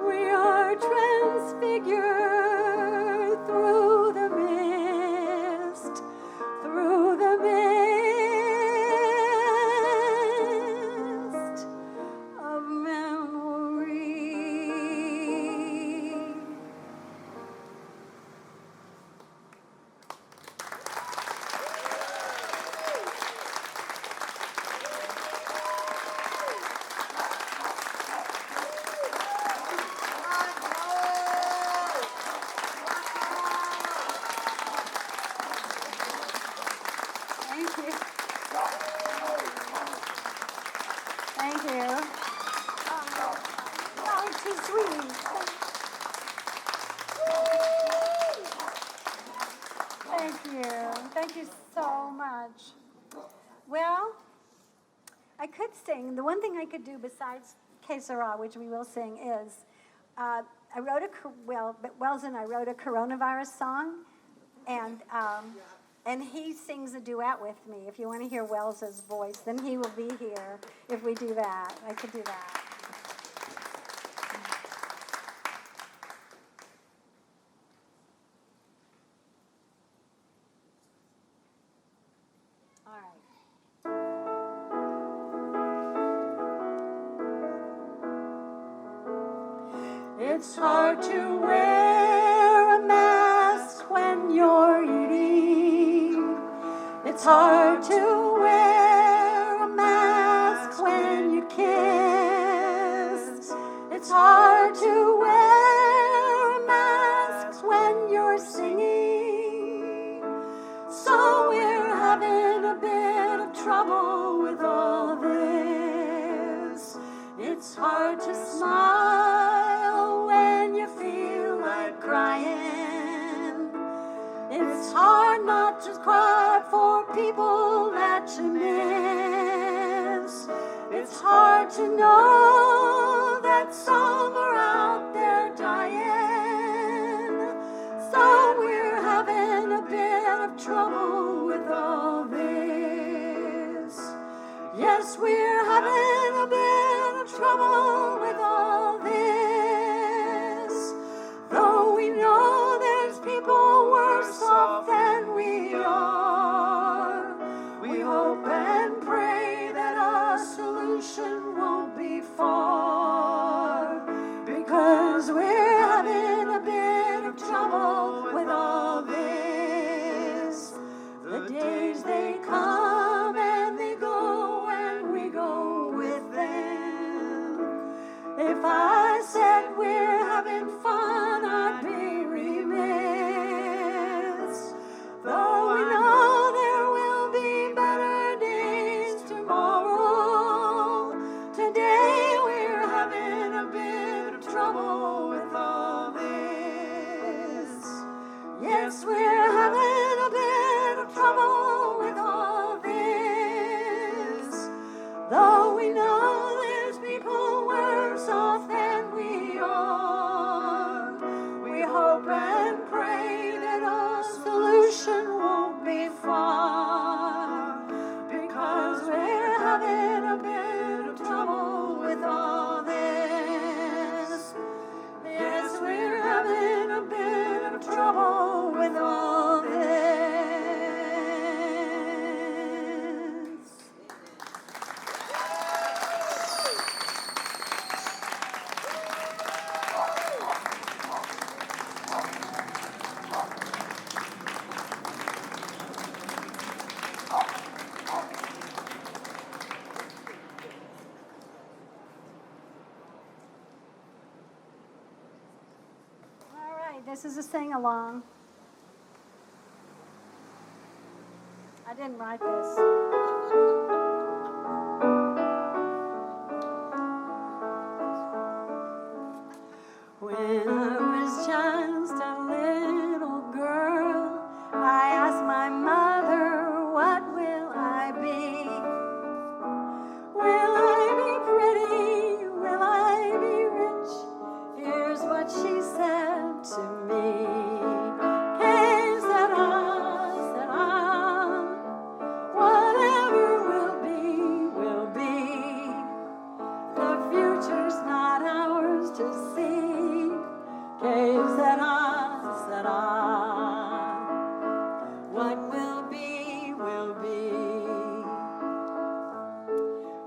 We are transfigured through the mist, through the mist of memory. Thank you. Thank you. Oh, it's too sweet. Thank you. Thank you so much. Well, I could sing. The one thing I could do besides Que Sera, which we will sing, is I wrote Wells and I wrote a coronavirus song, and he sings a duet with me. If you want to hear Wells's voice, then he will be here if we do that. I could do that. All right. It's hard to wear a mask when you're eating. It's hard to wear a mask when you kiss. It's hard to wear a mask when you're singing. So we're having a bit of trouble with all this. It's hard to smile when you feel like crying. It's hard not to cry for people that you miss. It's hard to know that some are out there dying. So we're having a bit of trouble with all this. Yes, we're having a bit of trouble with all this. Though we know there's people worse off than we are, we hope and pray that a solution won't be far. If I said we're having fun, I'd be remiss. Though we know there will be better days tomorrow, today we're having a bit of trouble with all this. Yes, we're having a bit of trouble with all this. Though we know there's people worse off than we are, we hope and pray that our solution won't be far, because we're having a bit of trouble with all this. Yes, we're having a bit of trouble with all this. All right, this is a sing-along. I didn't write this. When I was just a little girl, I asked my mother, what will I be? Will I be pretty? Will I be rich? Here's what she said to me. Que sera, whatever will be, will be. The future's not ours to see. Que sera, what will be, will be.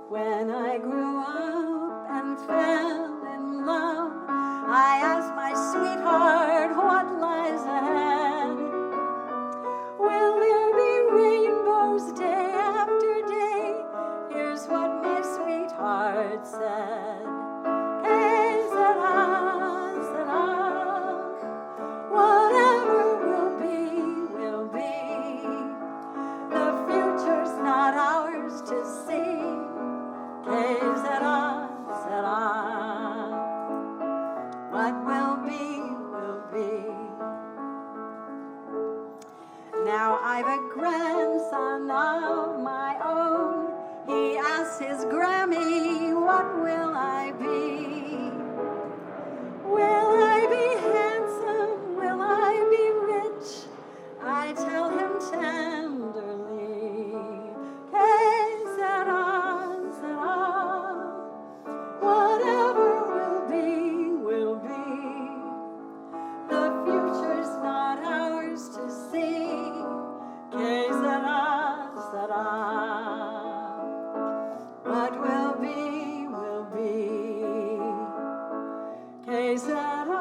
When I grew up and fell in love, I asked my sweetheart what lies ahead. Will there be rainbows day after day? Here's what my sweetheart said. Que sera, whatever will be, will be. The future's not ours to see. Que sera, what will be, will be. Now I've a grandson of my own. He asks his Grammy, what will I be? Will I be handsome? Will I be rich? I tell him tenderly. Que sera, whatever will be, will be. The future's not ours to see. Que sera, what will be, will be. Que sera,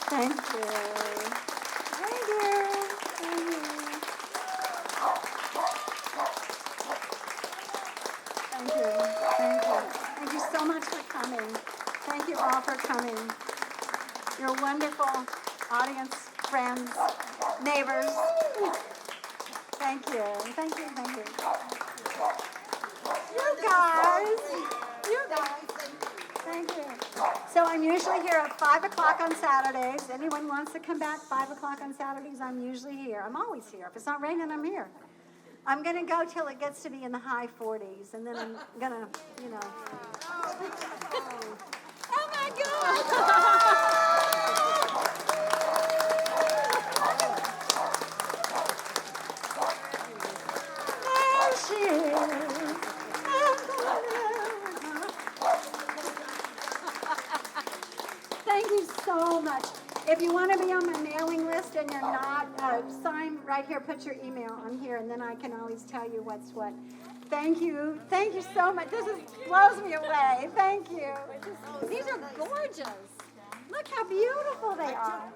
Thank you. Thank you. Thank you. Thank you. Thank you. Thank you so much for coming. Thank you all for coming. You're wonderful audience, friends, neighbors. Thank you. Thank you. Thank you. You guys. Thank you. So I'm usually here at 5 o'clock on Saturdays. Anyone wants to come back 5 o'clock on Saturdays, I'm usually here. I'm always here. If it's not raining, I'm here. I'm going to go till it gets to be in the high 40s, and then I'm going to, Oh, my God! There she is. Thank you so much. If you want to be on my mailing list and you're not, sign right here, put your email on here, and then I can always tell you what's what. Thank you. Thank you so much. This blows me away. Thank you. These are gorgeous. Look how beautiful they are.